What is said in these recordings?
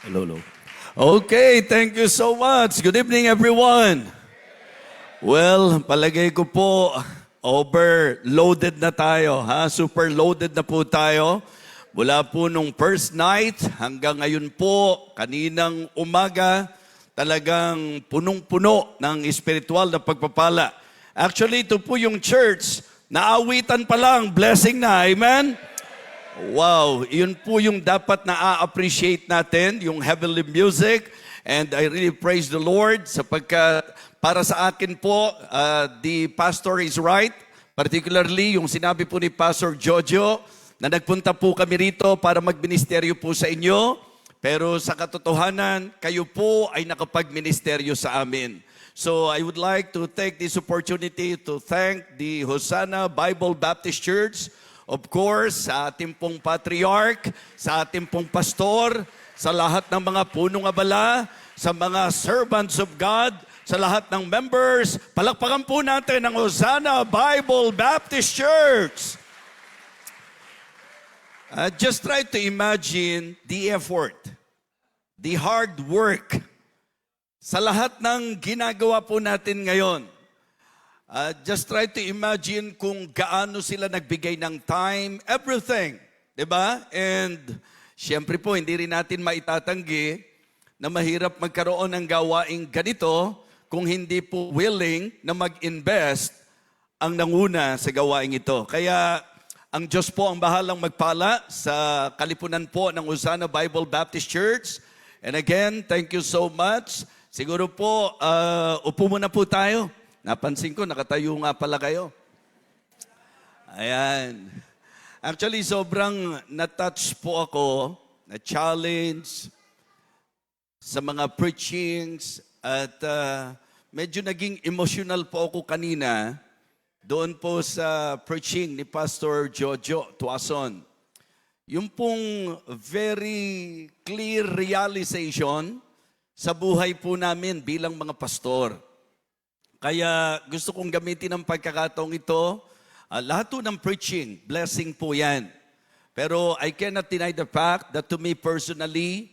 Hello, hello. Okay, thank you so much. Good evening, everyone. Well, palagay ko po, overloaded na tayo, ha? Super loaded na po tayo. Mula po nung first night hanggang ngayon po, kaninang umaga, talagang punong-puno ng espiritual na pagpapala. Actually, ito po yung church, naawitan pa lang, blessing na, amen? Wow, yun po yung dapat na appreciate natin, yung heavenly music. And I really praise the Lord sapagkat para sa akin po, the pastor is right. Particularly yung sinabi po ni Pastor Jojo na nagpunta po kami rito para magministeryo po sa inyo. Pero sa katotohanan, kayo po ay nakapagministeryo sa amin. So I would like to take this opportunity to thank the Hosanna Bible Baptist Church. Of course, sa ating pong patriarch, sa ating pong pastor, sa lahat ng mga punong abala, sa mga servants of God, sa lahat ng members, palakpakan po natin ang Hosanna Bible Baptist Church. Just try to imagine the effort, the hard work, sa lahat ng ginagawa po natin ngayon. Just try to imagine kung gaano sila nagbigay ng time, everything. Diba? And syempre po, hindi rin natin maitatanggi na mahirap magkaroon ng gawaing ganito kung hindi po willing na mag-invest ang nanguna sa gawaing ito. Kaya ang Diyos po ang bahalang magpala sa kalipunan po ng Hosanna Bible Baptist Church. And again, thank you so much. Siguro po, upo muna po tayo. Napansin ko, nakatayo nga pala kayo. Ayan. Actually, sobrang na-touch po ako, na-challenge sa mga preachings at medyo naging emotional po ako kanina doon po sa preaching ni Pastor Jojo Tuason. Yung pong very clear realization sa buhay po namin bilang mga pastor. Kaya gusto kong gamitin ang pagkakataong ito. Lahat po ng preaching, blessing po yan. Pero I cannot deny the fact that to me personally,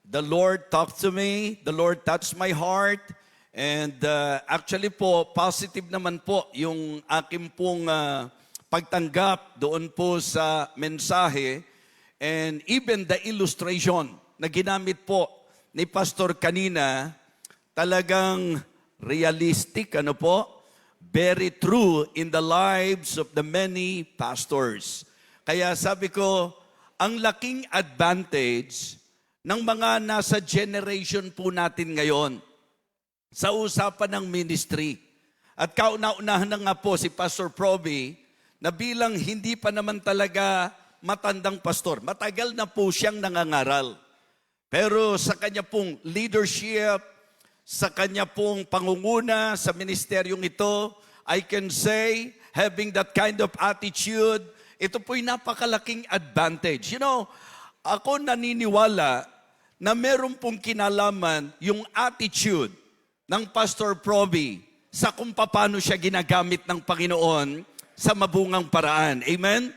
the Lord talked to me, the Lord touched my heart, and actually po, positive naman po yung aking pong pagtanggap doon po sa mensahe, and even the illustration na ginamit po ni Pastor kanina, talagang realistic, very true in the lives of the many pastors. Kaya sabi ko, ang laking advantage ng mga nasa generation po natin ngayon sa usapan ng ministry. At kauna-unahan na nga po si Pastor Proby na bilang hindi pa naman talaga matandang pastor, matagal na po siyang nangangaral. Pero sa kanya pong leadership, sa kanya pong pangunguna sa ministeryong ito, I can say, having that kind of attitude, ito po'y napakalaking advantage. You know, ako naniniwala na meron pong kinalaman yung attitude ng Pastor Proby sa kung paano siya ginagamit ng Panginoon sa mabungang paraan. Amen?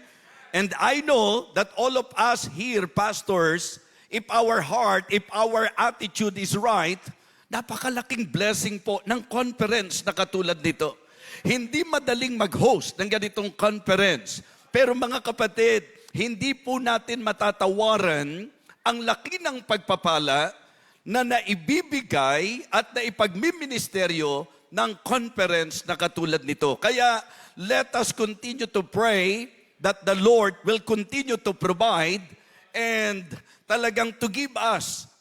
And I know that all of us here, pastors, if our heart, if our attitude is right, napakalaking blessing po ng conference na katulad nito. Hindi madaling mag-host ng ganitong conference. Pero mga kapatid, hindi po natin matatawaran ang laki ng pagpapala na naibibigay at naipagmiministeryo ng conference na katulad nito. Kaya let us continue to pray that the Lord will continue to provide and talagang to give us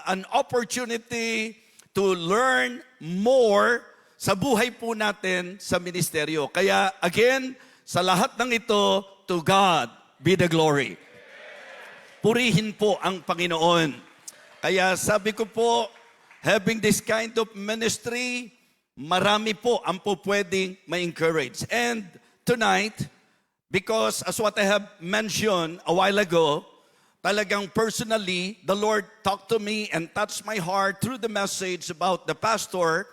an opportunity to learn more sa buhay po natin sa ministeryo. Kaya again, sa lahat ng ito, to God be the glory. Purihin po ang Panginoon. Kaya sabi ko po, having this kind of ministry, marami po ang po pwedeng ma-encourage. And tonight, because as what I have mentioned a while ago, talagang personally, the Lord talked to me and touched my heart through the message about the pastor,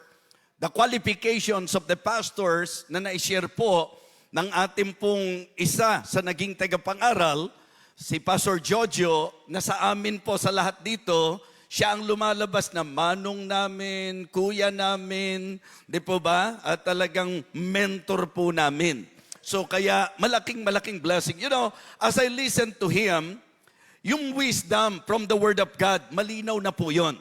the qualifications of the pastors na na-share po ng ating pong isa sa naging tagapang-aral, si Pastor Jojo, na sa amin po sa lahat dito, siya ang lumalabas na manong namin, kuya namin, di po ba? At talagang mentor po namin. So kaya malaking blessing. You know, as I listen to him, yung wisdom from the Word of God, malinaw na po yon.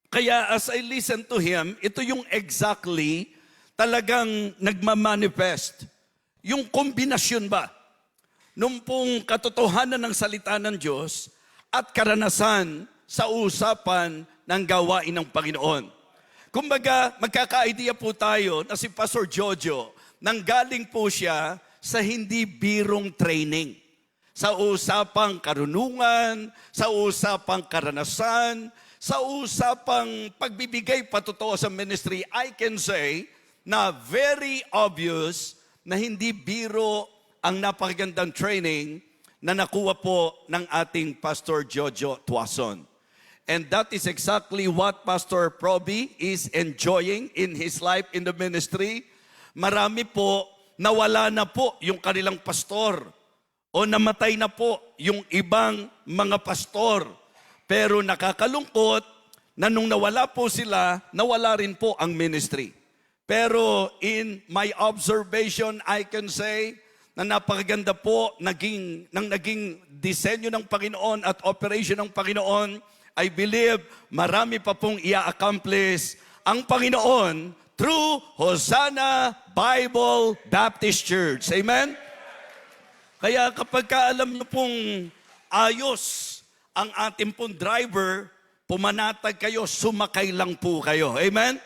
Kaya as I listen to him, ito yung exactly talagang nagmamanifest. Yung kombinasyon ba? Nung pong katotohanan ng salita ng Diyos at karanasan sa usapan ng gawain ng Panginoon. Kumbaga, magkaka-idea po tayo na si Pastor Jojo, nanggaling po siya sa hindi birong training. Sa usapang karunungan, sa usapang karanasan, sa usapang pagbibigay patotoo sa ministry, I can say na very obvious na hindi biro ang napakagandang training na nakuha po ng ating Pastor Jojo Tuason. And that is exactly what Pastor Proby is enjoying in his life in the ministry. Marami po, nawala na po yung kanilang pastor o namatay na po yung ibang mga pastor. Pero nakakalungkot na nung nawala po sila, nawala rin po ang ministry. Pero in my observation, I can say na napakaganda po naging disenyo ng Panginoon at operation ng Panginoon. I believe marami pa pong i-accomplish ang Panginoon through Hosanna Bible Baptist Church. Amen? Kaya kapag alam niyo pong ayos ang ating pong driver, pumanatag kayo, sumakay lang po kayo. Amen?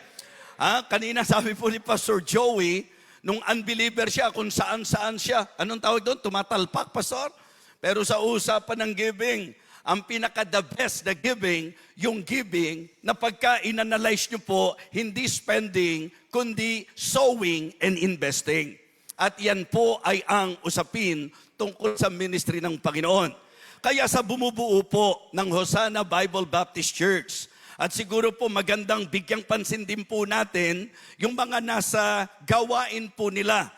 Kanina sabi po ni Pastor Joey, nung unbeliever siya, kung saan-saan siya. Anong tawag doon? Tumatalpak, Pastor? Pero sa usapan ng giving, ang pinaka-the best na giving, yung giving na pagka inanalyze nyo po, hindi spending, kundi sowing and investing. At yan po ay ang usapin tungkol sa ministry ng Panginoon. Kaya sa bumubuo po ng Hosanna Bible Baptist Church, at siguro po magandang bigyang pansin din po natin yung mga nasa gawain po nila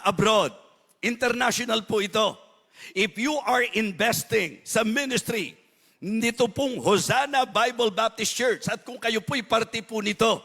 abroad. International po ito. If you are investing sa ministry nito pong Hosanna Bible Baptist Church at kung kayo po'y parte po nito,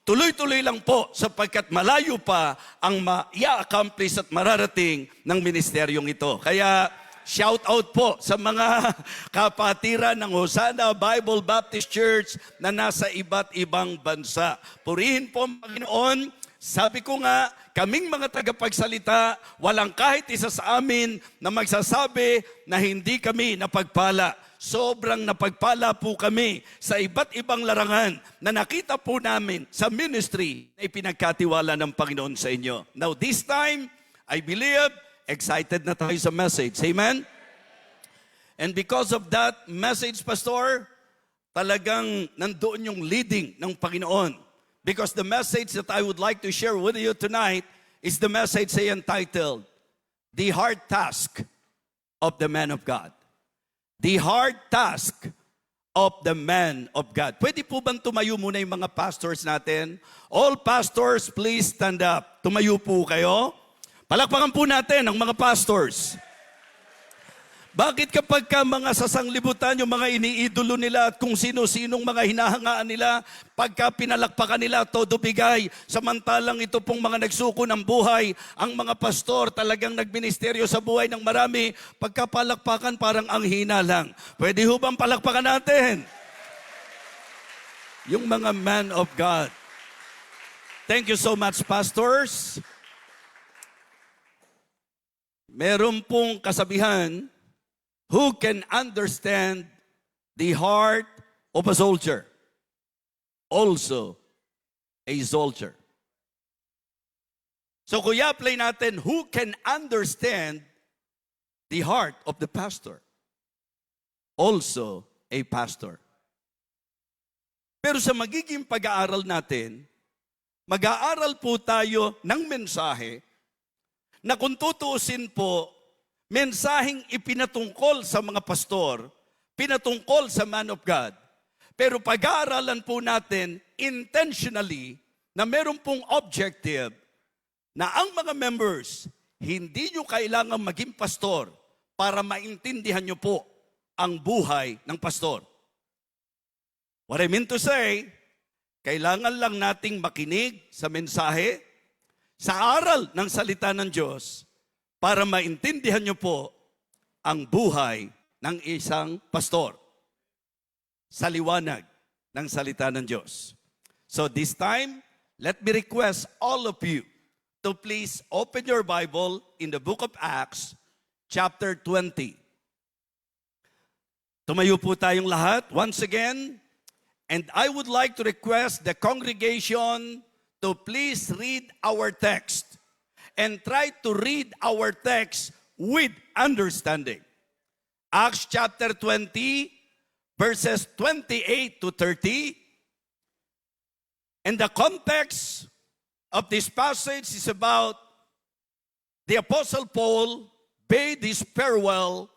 tuloy-tuloy lang po sapagkat malayo pa ang ma-accomplish at mararating ng ministeryong ito. Kaya shout out po sa mga kapatiran ng Hosanna Bible Baptist Church na nasa iba't ibang bansa. Purihin po ang Panginoon. Sabi ko nga, kaming mga tagapagsalita, walang kahit isa sa amin na magsasabi na hindi kami napagpala. Sobrang napagpala po kami sa iba't ibang larangan na nakita po namin sa ministry na ipinagkatiwala ng Panginoon sa inyo. Now this time, I believe, excited na tayo sa message. Amen? And because of that message, Pastor, talagang nandoon yung leading ng Panginoon. Because the message that I would like to share with you tonight is the message entitled, The Hard Task of the Man of God. The hard task of the man of God. Pwede po bang tumayo muna yung mga pastors natin? All pastors, please stand up. Tumayo po kayo. Palakpakan po natin ang mga pastors. Bakit kapag ka mga sasanglibutan, yung mga iniidolo nila at kung sino-sinong mga hinahangaan nila, pagka pinalakpakan nila, todo bigay. Samantalang ito pong mga nagsuko ng buhay, ang mga pastor talagang nagministeryo sa buhay ng marami, pagka palakpakan parang ang hina lang. Pwede ho bang palakpakan natin? Yung mga man of God. Thank you so much, pastors. Meron pong kasabihan, who can understand the heart of a soldier? Also, a soldier. So, kuya, play natin, who can understand the heart of the pastor? Also, a pastor. Pero sa magiging pag-aaral natin, mag-aaral po tayo ng mensahe na kung tutuusin po, mensaheng ipinatungkol sa mga pastor, pinatungkol sa man of God. Pero pag-aaralan po natin intentionally na meron pong objective na ang mga members, hindi nyo kailangan maging pastor para maintindihan nyo po ang buhay ng pastor. What I mean to say, kailangan lang nating makinig sa mensahe, sa aral ng salita ng Diyos, para maintindihan niyo po ang buhay ng isang pastor sa liwanag ng salita ng Diyos. So this time, let me request all of you to please open your Bible in the book of Acts, chapter 20. Tumayo po tayong lahat once again, and I would like to request the congregation to please read our text and try to read our text with understanding. Acts chapter 20, verses 28 to 30. And the context of this passage is about the Apostle Paul bade his farewell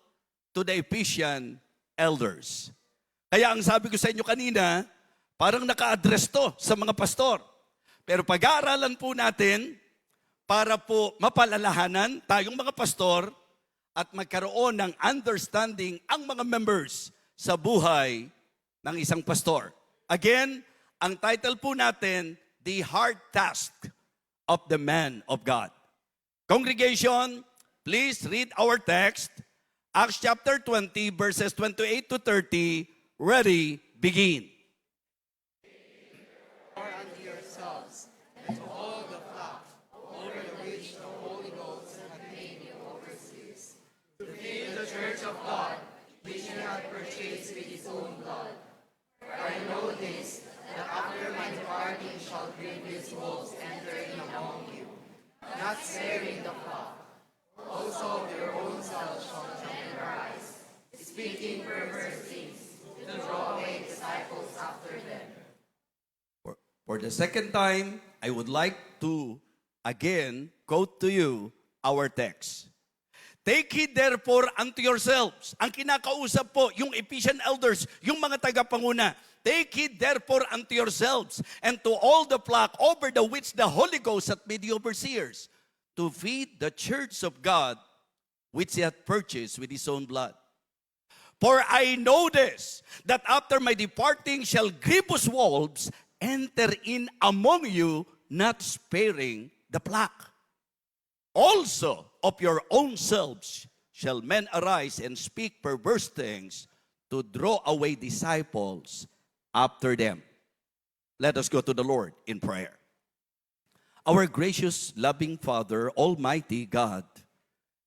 to the Ephesian elders. Kaya ang sabi ko sa inyo kanina, parang naka-address to sa mga pastor. Pero pag-aaralan po natin para po mapalalahanan tayong mga pastor at magkaroon ng understanding ang mga members sa buhay ng isang pastor. Again, ang title po natin, The Hard Task of the Man of God. Congregation, please read our text, Acts chapter 20, verses 28 to 30. Ready, begin. Unto yourselves, and to all the flock, over which the Holy Ghost hath made you overseers, to feed the church of God, which he hath purchased with his own blood. For I know this, that after my departing shall grievous wolves enter in among you, not sparing the flock. Also of your own selves shall temporarize, speaking perverse things, to draw away disciples after them. For the second time, I would like to again quote to you our text. Take heed therefore unto yourselves. Ang kinakausap po, yung Ephesian elders, yung mga tagapanguna. Take heed therefore unto yourselves and to all the flock over the which the Holy Ghost hath made you overseers, to feed the church of God which he hath purchased with his own blood. For I know this, that after my departing shall grievous wolves enter in among you, not sparing the flock. Also of your own selves shall men arise and speak perverse things to draw away disciples after them. Let us go to the Lord in prayer. Our gracious, loving Father, Almighty God,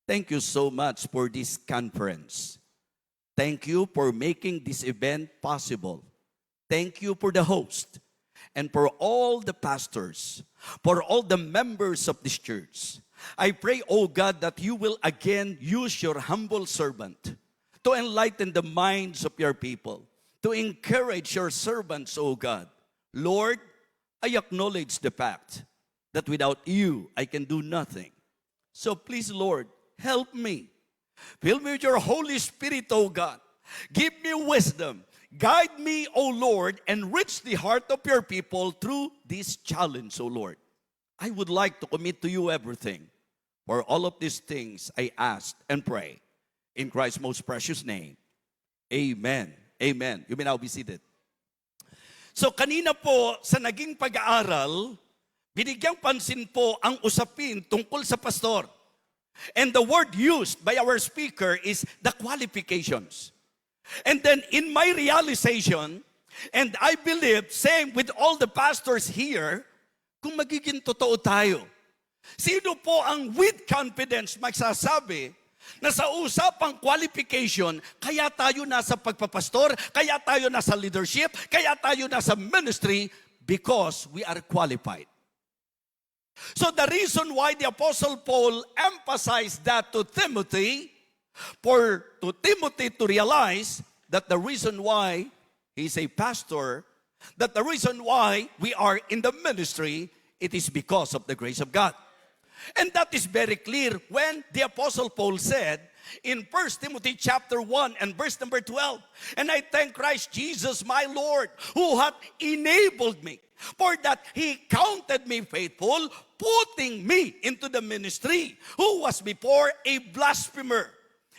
thank you so much for this conference. Thank you for making this event possible. Thank you for the host and for all the pastors, for all the members of this church. I pray, oh God, that you will again use your humble servant to enlighten the minds of your people, to encourage your servants, oh God. Lord, I acknowledge the fact that without you, I can do nothing. So please, Lord, help me. Fill me with your Holy Spirit, oh God. Give me wisdom. Guide me, O Lord, and reach the heart of your people through this challenge, O Lord. I would like to commit to you everything. For all of these things I ask and pray in Christ's most precious name. Amen. Amen. You may now be seated. So kanina po sa naging pag-aaral, binigyang pansin po ang usapin tungkol sa pastor. And the word used by our speaker is the qualifications. And then in my realization, and I believe, same with all the pastors here, kung magiging totoo tayo, sino po ang with confidence magsasabi na sa usapang qualification, kaya tayo nasa pagpapastor, kaya tayo nasa leadership, kaya tayo nasa ministry, because we are qualified. So the reason why the Apostle Paul emphasized that to Timothy, to Timothy to realize that the reason why he's a pastor, that the reason why we are in the ministry, it is because of the grace of God. And that is very clear when the Apostle Paul said in 1 Timothy chapter 1 and verse number 12, and I thank Christ Jesus my Lord, who hath enabled me, for that he counted me faithful, putting me into the ministry, who was before a blasphemer,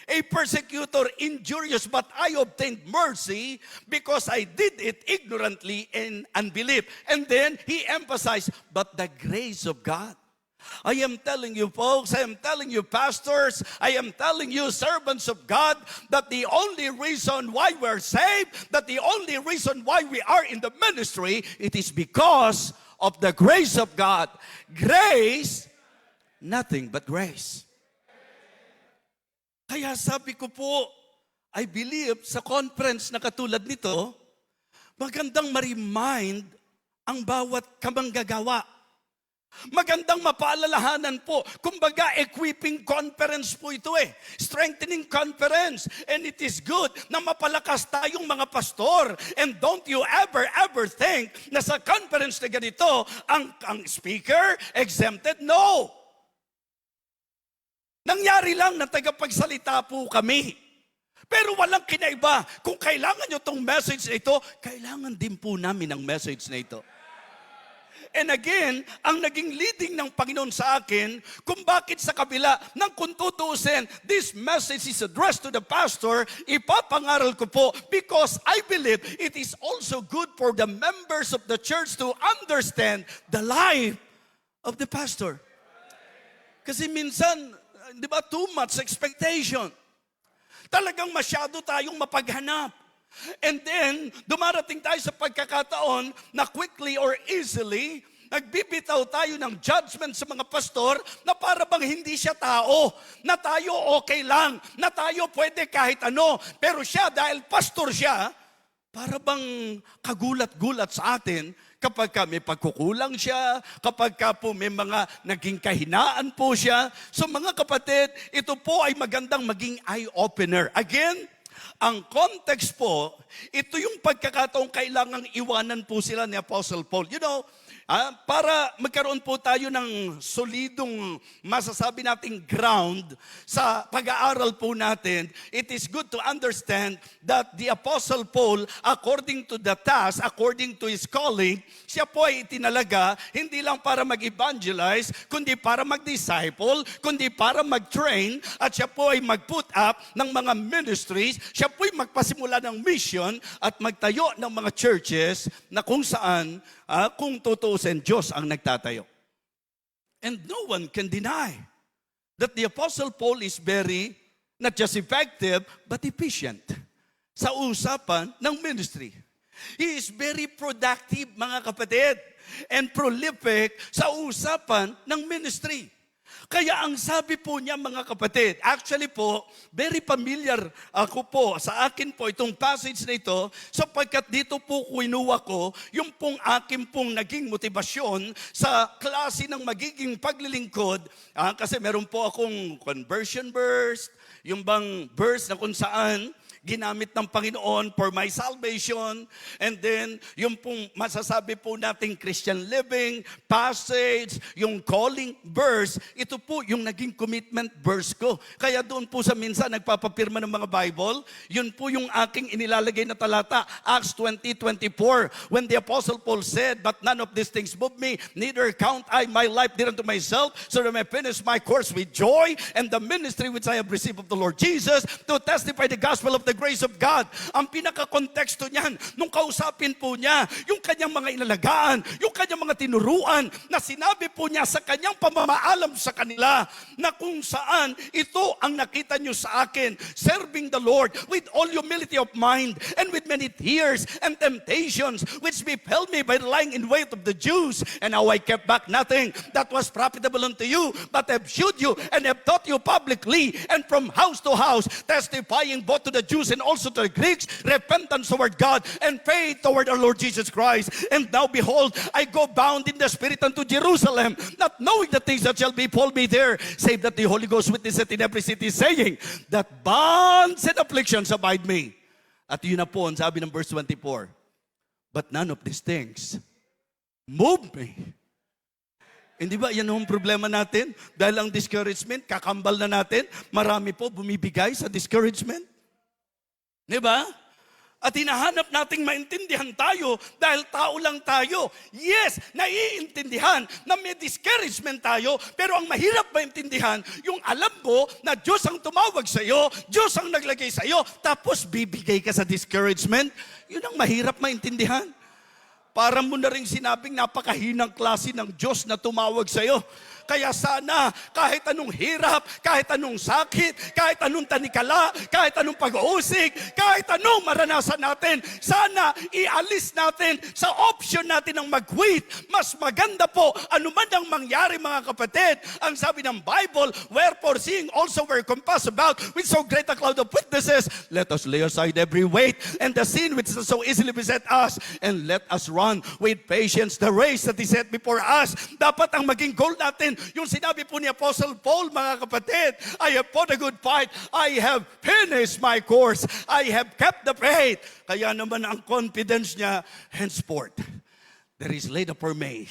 A persecutor, injurious, but I obtained mercy because I did it ignorantly in unbelief. And then he emphasized, but the grace of God. I am telling you folks, I am telling you pastors, I am telling you servants of God, that the only reason why we're saved, that the only reason why we are in the ministry, it is because of the grace of God. Grace, nothing but grace. Kaya sabi ko po, I believe sa conference na katulad nito, magandang ma-remind ang bawat kamanggagawa. Magandang mapaalalahanan po. Kumbaga, equipping conference po ito eh. Strengthening conference. And it is good na mapalakas tayong mga pastor. And don't you ever think na sa conference na ganito, ang speaker exempted? No. Nangyari lang na tagapagsalita po kami. Pero walang kinaiba. Kung kailangan nyo itong message na ito, kailangan din po namin ang message na ito. And again, ang naging leading ng Panginoon sa akin, kung bakit sa kabila ng kung tutuusin, this message is addressed to the pastor, ipapangaral ko po, because I believe it is also good for the members of the church to understand the life of the pastor. Kasi minsan, di ba, too much expectation. Talagang masyado tayong mapaghanap. And then, dumarating tayo sa pagkakataon na quickly or easily, nagbibitaw tayo ng judgment sa mga pastor na para bang hindi siya tao, na tayo okay lang, na tayo pwede kahit ano. Pero siya, dahil pastor siya, para bang kagulat-gulat sa atin kapag ka may pagkukulang siya, kapag ka po may mga naging kahinaan po siya. So mga kapatid, ito po ay magandang maging eye-opener. Again, ang context po, ito yung pagkakataong kailangang iwanan po sila ni Apostle Paul. You know, para magkaroon po tayo ng solidong masasabi nating ground sa pag-aaral po natin, it is good to understand that the Apostle Paul, according to the task, according to his calling, siya po ay itinalaga hindi lang para mag-evangelize, kundi para mag-disciple, kundi para mag-train, at siya po ay mag-put up ng mga ministries, siya po ay magpasimula ng mission at magtayo ng mga churches na kung saan, kung tutuusin, Diyos ang nagtatayo. And no one can deny that the Apostle Paul is very, not just effective, but efficient sa usapan ng ministry. He is very productive, mga kapatid, and prolific sa usapan ng ministry. Kaya ang sabi po niya, mga kapatid, actually po, very familiar ako po, sa akin po itong passage na ito, sapagkat dito po kinuha ko yung pong akin pong naging motibasyon sa klase ng magiging paglilingkod. Kasi meron po akong conversion verse, yung bang verse na kung saan ginamit ng Panginoon for my salvation. And then, yung pong masasabi po nating Christian living, passage, yung calling verse, ito po yung naging commitment verse ko. Kaya doon po sa minsan nagpapapirma ng mga Bible, yun po yung aking inilalagay na talata, Acts 20:24, when the Apostle Paul said, "But none of these things move me, neither count I my life dear unto myself, so that I may finish my course with joy, and the ministry which I have received of the Lord Jesus, to testify the gospel of the grace of God." Ang pinaka-konteksto niyan, nung kausapin po niya, yung kanyang mga inalagaan, yung kanyang mga tinuruan, na sinabi po niya sa kanyang pamamaalam sa kanila, na kung saan ito ang nakita niyo sa akin, serving the Lord with all humility of mind, and with many tears and temptations, which befell me by lying in wait of the Jews, and how I kept back nothing that was profitable unto you, but have shewed you and have taught you publicly, and from house to house, testifying both to the Jews and also to the Greeks, repentance toward God and faith toward our Lord Jesus Christ. And now behold, I go bound in the Spirit unto Jerusalem, not knowing the things that shall befall me there, save that the Holy Ghost witnesseth in every city, saying that bonds and afflictions abide me. At yun na po ang sabi ng verse 24, but none of these things move me. Hindi ba yan ang problema natin? Dahil ang discouragement, kakambal na natin, marami po bumibigay sa discouragement. Di ba? At hinahanap nating maintindihan tayo dahil tao lang tayo. Yes, naiintindihan na may discouragement tayo, pero ang mahirap maintindihan, yung alam mo na Diyos ang tumawag sa iyo, Diyos ang naglagay sa iyo, tapos bibigay ka sa discouragement, yun ang mahirap maintindihan. Para mo na rin sinabing napakahinang klase ng Diyos na tumawag sa iyo. Kaya sana, kahit anong hirap, kahit anong sakit, kahit anong tanikala, kahit anong pag-uusig, kahit anong maranasan natin, sana ialis natin sa option natin ng mag-quit. Mas maganda po, anuman ang mangyari mga kapatid. Ang sabi ng Bible, wherefore seeing also we're compassed about with so great a cloud of witnesses, let us lay aside every weight and the sin which so easily beset us, and let us run with patience the race that is set before us. Dapat ang maging goal natin, yung sinabi po ni Apostle Paul, mga kapatid, I have fought a good fight, I have finished my course, I have kept the faith. Kaya naman ang confidence niya, henceforth, there is laid up for me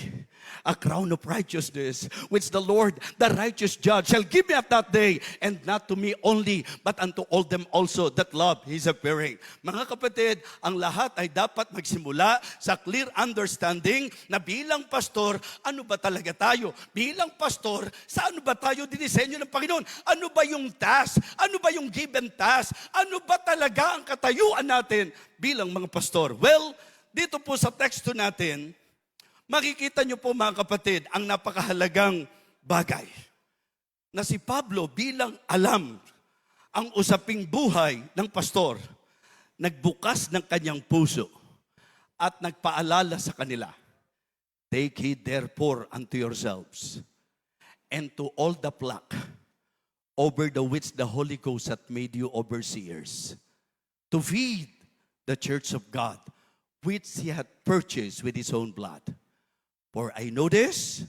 a crown of righteousness, which the Lord, the righteous judge, shall give me at that day, and not to me only, but unto all them also that love His appearing. Mga kapatid, ang lahat ay dapat magsimula sa clear understanding na bilang pastor, ano ba talaga tayo? Bilang pastor, sa ano ba tayo dinisenyo ng Panginoon? Ano ba yung task? Ano ba yung given task? Ano ba talaga ang katayuan natin bilang mga pastor? Well, dito po sa teksto natin, makikita niyo po mga kapatid ang napakahalagang bagay na si Pablo bilang alam ang usaping buhay ng pastor, nagbukas ng kanyang puso at nagpaalala sa kanila, take heed therefore unto yourselves and to all the flock over the which the Holy Ghost hath made you overseers, to feed the church of God, which He hath purchased with His own blood. For I know this,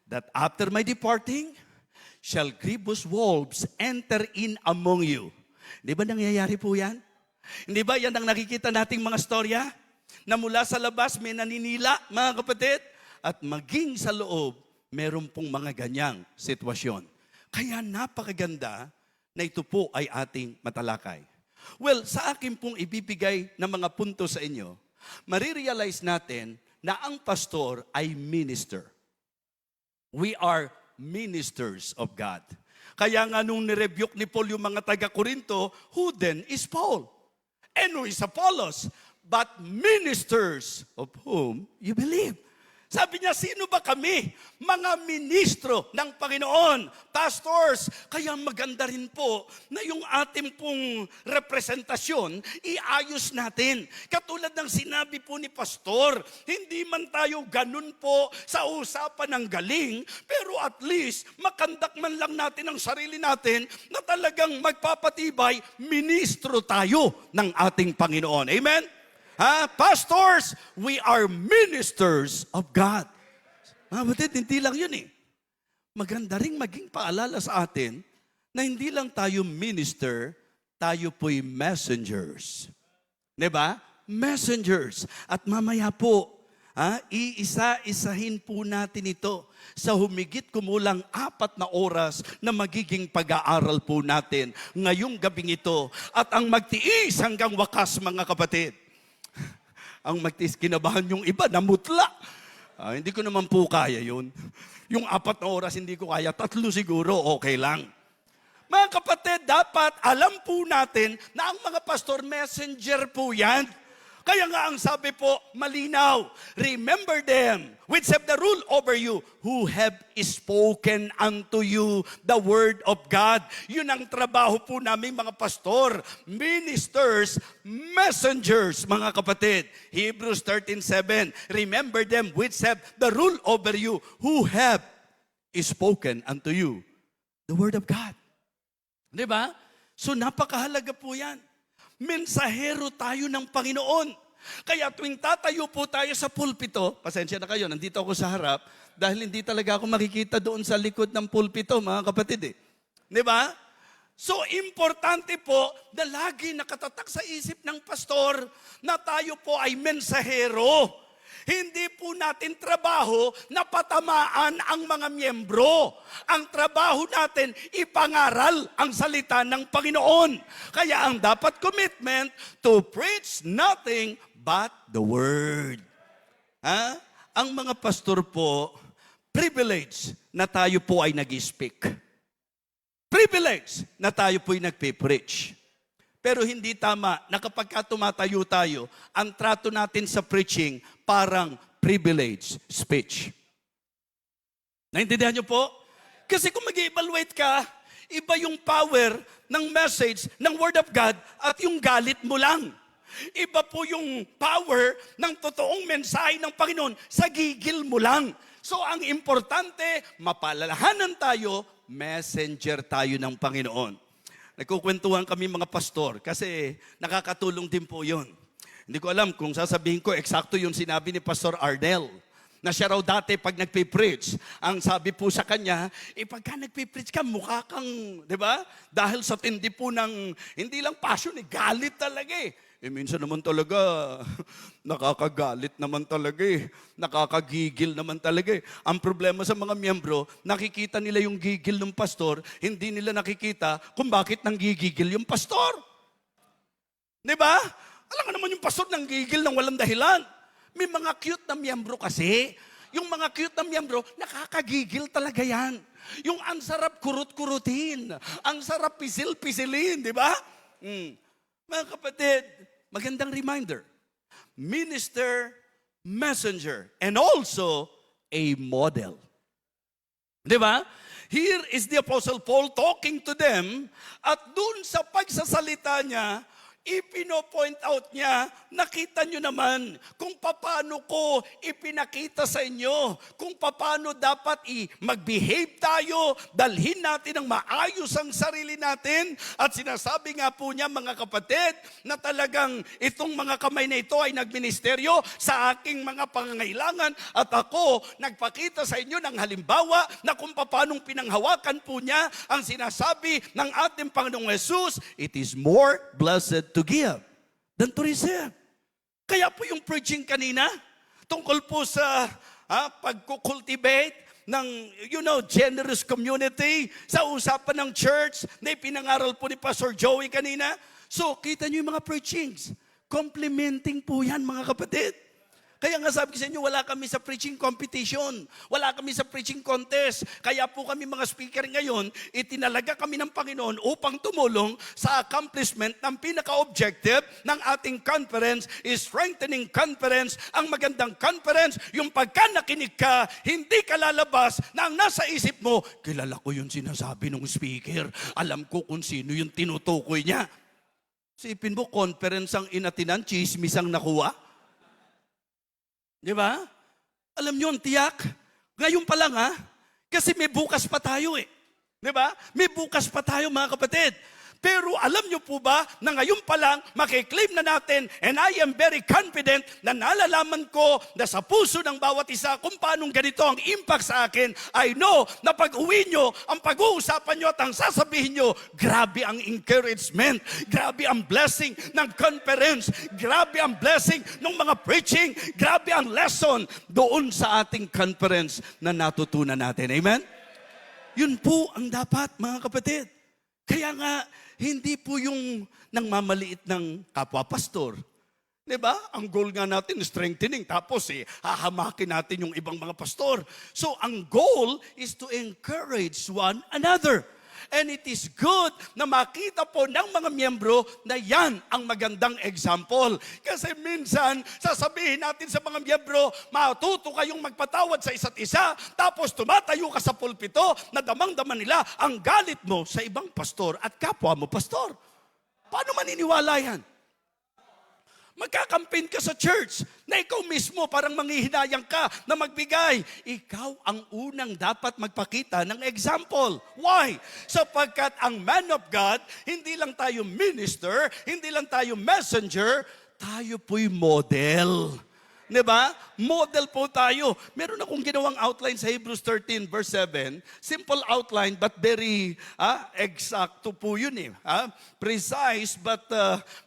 that after my departing, shall grievous wolves enter in among you. Hindi ba nangyayari po yan? Hindi ba yan ang nakikita nating mga storya? Na mula sa labas may naninila, mga kapatid, at maging sa loob, meron pong mga ganyang sitwasyon. Kaya napakaganda na ito po ay ating matalakay. Well, sa akin pong ibibigay na mga punto sa inyo, marirealize natin na ang pastor ay minister. We are ministers of God. Kaya nga nung nirebuke ni Paul yung mga taga-Korinto, who then is Paul? And who is Apollos? But ministers of whom you believe. Sabi niya, sino ba kami? Mga ministro ng Panginoon, pastors. Kaya maganda rin po na yung ating pong representasyon, iayos natin. Katulad ng sinabi po ni pastor, hindi man tayo ganun po sa usapan ng galing, pero at least makandak man lang natin ang sarili natin na talagang magpapatibay, ministro tayo ng ating Panginoon. Amen? Pastors, we are ministers of God. Batid, hindi lang yun eh. Maganda rin maging paalala sa atin na hindi lang tayo minister, tayo po'y messengers. Diba? Messengers. At mamaya po, iisa-isahin po natin ito sa humigit kumulang 4 na oras na magiging pag-aaral po natin ngayong gabing ito. At ang magtiis hanggang wakas, mga kapatid. Ang magtiis, kinabahan yung iba, namutla. Hindi ko naman po kaya yun. Yung 4 na oras, hindi ko kaya. 3 siguro, okay lang. Mga kapatid, dapat alam po natin na ang mga pastor messenger po yan. Kaya nga ang sabi po, malinaw, remember them which have the rule over you, who have spoken unto you the word of God. Yun ang trabaho po namin mga pastor, ministers, messengers, mga kapatid. Hebrews 13:7, remember them which have the rule over you, who have spoken unto you the word of God. Di ba? So napakahalaga po yan. Mensahero tayo ng Panginoon. Kaya tuwing tatayo po tayo sa pulpito, pasensya na kayo, nandito ako sa harap, dahil hindi talaga ako makikita doon sa likod ng pulpito, mga kapatid eh. Di ba? So, importante po na lagi nakatatak sa isip ng pastor na tayo po ay mensahero. Hindi po natin trabaho na patamaan ang mga miyembro. Ang trabaho natin, ipangaral ang salita ng Panginoon. Kaya ang dapat commitment to preach nothing but the word. Ha? Ang mga pastor po, privilege na tayo po ay nag-speak. Privilege na tayo po ay nagpe-preach. Pero hindi tama na kapag tumatayo tayo, ang trato natin sa preaching parang privilege speech. Naintindihan niyo po? Kasi kung mag-evaluate ka, iba yung power ng message ng Word of God at yung galit mo lang. Iba po yung power ng totoong mensahe ng Panginoon sa gigil mo lang. So ang importante, mapalalahanan tayo, messenger tayo ng Panginoon. Nagkukwentuhan kami mga pastor kasi nakakatulong din po yun. Hindi ko alam kung sasabihin ko, eksakto yung sinabi ni Pastor Arnel na siya raw dati pag nagpipreach, ang sabi po sa kanya, pagka nagpipreach ka, mukha kang, di ba? Dahil sa tindi po ng, hindi lang passion, galit talaga eh. Minsan naman talaga, nakakagalit naman talaga eh. Nakakagigil naman talaga eh. Ang problema sa mga miyembro, nakikita nila yung gigil ng pastor, hindi nila nakikita kung bakit nanggigigil yung pastor. Di ba? Alam nga naman yung pastor nanggigil ng walang dahilan. May mga cute na miyembro kasi. Yung mga cute na miyembro, nakakagigil talaga yan. Yung ang sarap kurut-kurutin. Ang sarap pisil-pisilin, di ba? Mga kapatid, magandang reminder. Minister, messenger, and also a model. Di ba? Here is the Apostle Paul talking to them at dun sa pagsasalita niya, ipino-point out niya, nakita nyo naman kung paano ko ipinakita sa inyo, kung paano dapat mag-behave tayo, dalhin natin ang maayos ang sarili natin. At sinasabi nga po niya mga kapatid, na talagang itong mga kamay na ito ay nagministeryo sa aking mga pangangailangan at ako nagpakita sa inyo ng halimbawa na kung paano pinanghawakan po niya ang sinasabi ng ating Panginoong Jesus, it is more blessed to give than to receive. Kaya po yung preaching kanina, tungkol po sa pagkukultivate ng, generous community, sa usapan ng church, na ipinangaral po ni Pastor Joey kanina. So, kita nyo yung mga preachings. Complementing po yan, mga kapatid. Kaya nga sabi ko sa inyo, wala kami sa preaching competition. Wala kami sa preaching contest. Kaya po kami mga speaker ngayon, itinalaga kami ng Panginoon upang tumulong sa accomplishment ng pinaka-objective ng ating conference is strengthening conference. Ang magandang conference, yung pagka nakinig ka, hindi ka lalabas na ang nasa isip mo, kilala ko yung sinasabi ng speaker. Alam ko kung sino yung tinutukoy niya. Sipin mo, conference ang inatinan, chismis ang nakuha. Di ba? Alam nyo, ang tiyak. Ngayon pa lang kasi may bukas pa tayo eh. Di ba? May bukas pa tayo mga kapatid. Pero alam nyo po ba na ngayon pa lang makiklaim na natin and I am very confident na nalalaman ko na sa puso ng bawat isa kung paano ganito ang impact sa akin. I know na pag uwi nyo, ang pag-uusapan nyo at ang sasabihin nyo, grabe ang encouragement, grabe ang blessing ng conference, grabe ang blessing ng mga preaching, grabe ang lesson doon sa ating conference na natutunan natin. Amen? Yun po ang dapat mga kapatid. Kaya nga, hindi po yung nangmamaliit ng kapwa-pastor. Diba? Ang goal nga natin, strengthening. Tapos hahamakin natin yung ibang mga pastor. So, ang goal is to encourage one another. And it is good na makita po ng mga miyembro na yan ang magandang example. Kasi minsan, sasabihin natin sa mga miyembro, matuto kayong magpatawad sa isa't isa, tapos tumatayo ka sa pulpito na damang-daman nila ang galit mo sa ibang pastor at kapwa mo pastor. Paano maniniwala yan? Magkakampin ka sa church na ikaw mismo parang manghihinayang ka na magbigay. Ikaw ang unang dapat magpakita ng example. Why? Sapagkat ang man of God, hindi lang tayo minister, hindi lang tayo messenger, tayo po'y model. Diba? Model po tayo. Meron akong ginawang outline sa Hebrews 13 verse 7. Simple outline but very exacto po yun eh. Precise but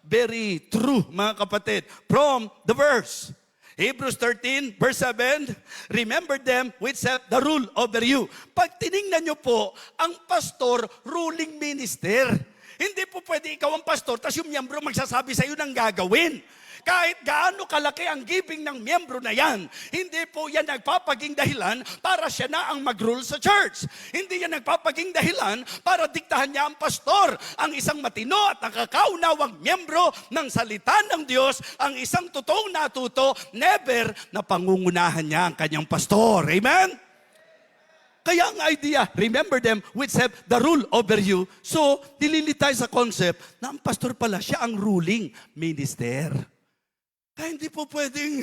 very true mga kapatid. From the verse. Hebrews 13, verse 7, remember them which have the rule over you. Pag tiningnan nyo po, ang pastor, ruling minister. Hindi po pwede ikaw ang pastor, tapos yung miyembro magsasabi sa iyo ng gagawin. Kahit gaano kalaki ang giving ng miyembro na yan, hindi po yan nagpapaging dahilan para siya na ang mag-rule sa church. Hindi yan nagpapaging dahilan para diktahan niya ang pastor. Ang isang matino at nakakaunawang miyembro ng salita ng Diyos, ang isang totoong natuto, never na pangungunahan niya ang kanyang pastor. Amen? Kaya ang idea, remember them which have the rule over you. So, nililitay sa concept na ang pastor pala, siya ang ruling minister. Kaya hindi po pwedeng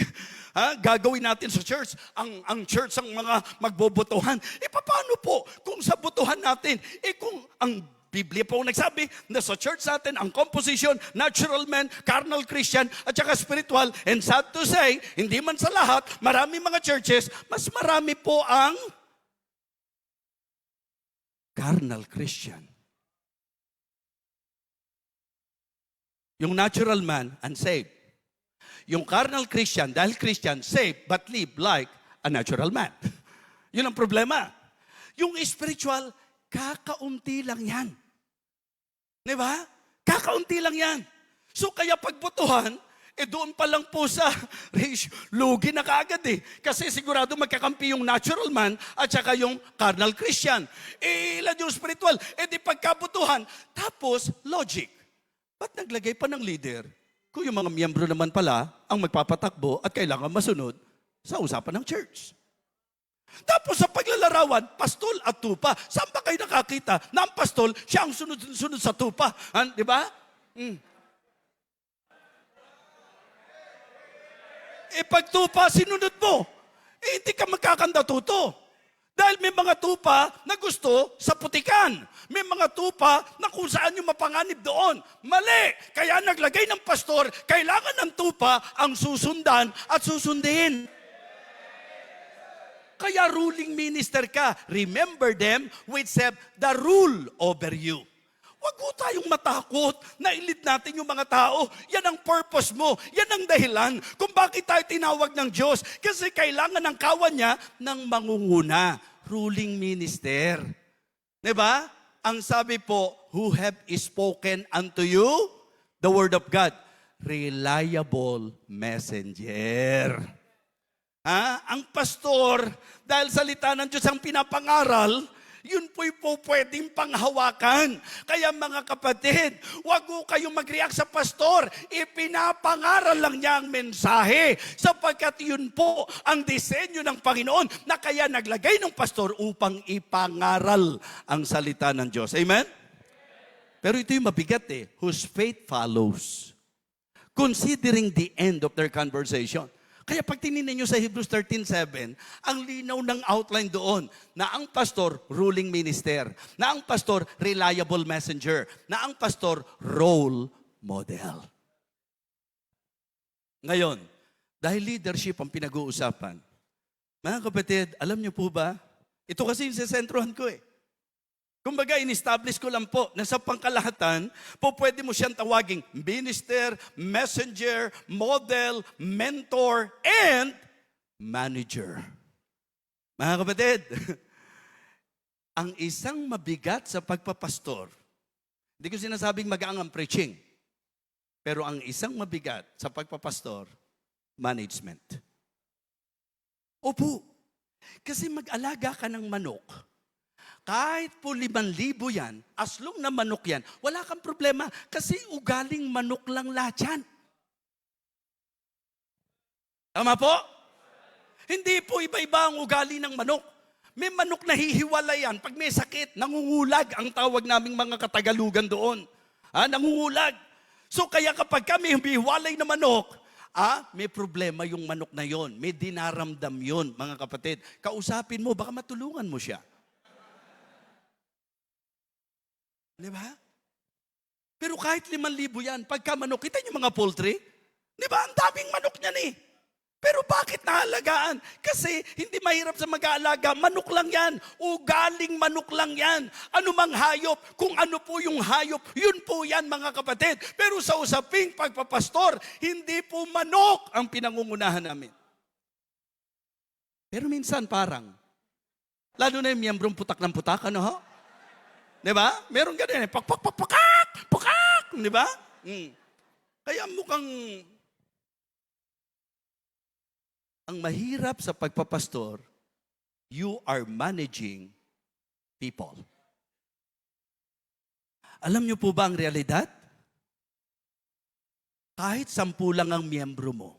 gagawin natin sa church, ang church ang mga magbobotohan. Paano po kung sa botohan natin, kung ang Biblia po nagsabi na sa church natin, ang composition, natural man, carnal Christian, at saka spiritual, and sad to say, hindi man sa lahat, marami mga churches, mas marami po ang carnal Christian. Yung natural man, unsaved. Yung carnal Christian, dahil Christian, saved, but live like a natural man. Yun ang problema. Yung spiritual, kakaunti lang yan. Di ba? Kakaunti lang yan. So kaya pagbotohan, doon pa lang po sa ratio, lugi na kaagad eh. Kasi sigurado magkakampi yung natural man at saka yung carnal Christian. Ilan yung spiritual? Di pagkabotohan. Tapos, logic. Ba't naglagay pa ng leader? Kung yung mga miyembro naman pala ang magpapatakbo at kailangan masunod sa usapan ng church. Tapos sa paglalarawan, pastol at tupa. Saan ba kayo nakakita na ang pastol, siya ang sunod-sunod sa tupa? Di ba? Pag tupa, sinunod mo. Hindi ka magkakandatuto. Dahil may mga tupa na gusto sa putikan. May mga tupa na kung saan yung mapanganib doon. Mali! Kaya naglagay ng pastor, kailangan ng tupa ang susundan at susundin. Kaya ruling minister ka. Remember them which have the rule over you. Huwag po tayong matakot na i-lead natin yung mga tao. Yan ang purpose mo. Yan ang dahilan kung bakit tayo tinawag ng Diyos. Kasi kailangan ng kawan niya ng mangunguna. Ruling minister. Diba? Ang sabi po, who have spoken unto you the word of God. Reliable messenger. Ang pastor, dahil salita ng Diyos ang pinapangaral, yun po'y po pwedeng panghawakan. Kaya mga kapatid, wag po kayong mag-react sa pastor. Ipinapangaral lang niya ang mensahe. Sapagkat yun po ang disenyo ng Panginoon na kaya naglagay ng pastor upang ipangaral ang salita ng Diyos. Amen? Pero ito yung mabigat whose faith follows. Considering the end of their conversation. Kaya pag tinignan nyo sa Hebrews 13:7, ang linaw ng outline doon na ang pastor, ruling minister, na ang pastor, reliable messenger, na ang pastor, role model. Ngayon, dahil leadership ang pinag-uusapan, mga kapatid, alam nyo po ba, ito kasi yung sesentruhan ko Kumbaga, in-establish ko lang po na sa pangkalahatan, po pwede mo siyang tawaging minister, messenger, model, mentor, and manager. Mga kapatid, ang isang mabigat sa pagpapastor, hindi ko sinasabing magaang ang preaching, pero ang isang mabigat sa pagpapastor, management. Opo, kasi mag-alaga ka ng manok, kahit po 5,000 yan, as long na manok yan, wala kang problema kasi ugaling manok lang lahat yan. Tama po? Hindi po iba-iba ang ugali ng manok. May manok na hihiwalay yan. Pag may sakit, nangungulag ang tawag naming mga Katagalugan doon. Nangungulag. So kaya kapag kami humihiwalay na manok, may problema yung manok na yon. May dinaramdam yon, mga kapatid. Kausapin mo, baka matulungan mo siya. Di ba? Pero kahit 5,000 yan, pagka manok, kita niyo mga poultry? Di ba? Ang daming manok niyan Pero bakit nahalagaan? Kasi hindi mahirap sa mag-aalaga. Manok lang yan. Ugaling manok lang yan. Ano mang hayop, kung ano po yung hayop, yun po yan mga kapatid. Pero sa usaping pagpapastor, hindi po manok ang pinangungunahan namin. Pero minsan parang, lalo na yung miyembrong putak ng putak, ano ho? Di ba? Meron ganun eh, pakak, di ba? Kaya mukhang, ang mahirap sa pagpapastor, you are managing people. Alam niyo po ba ang realidad? Kahit 10 lang ang miyembro mo,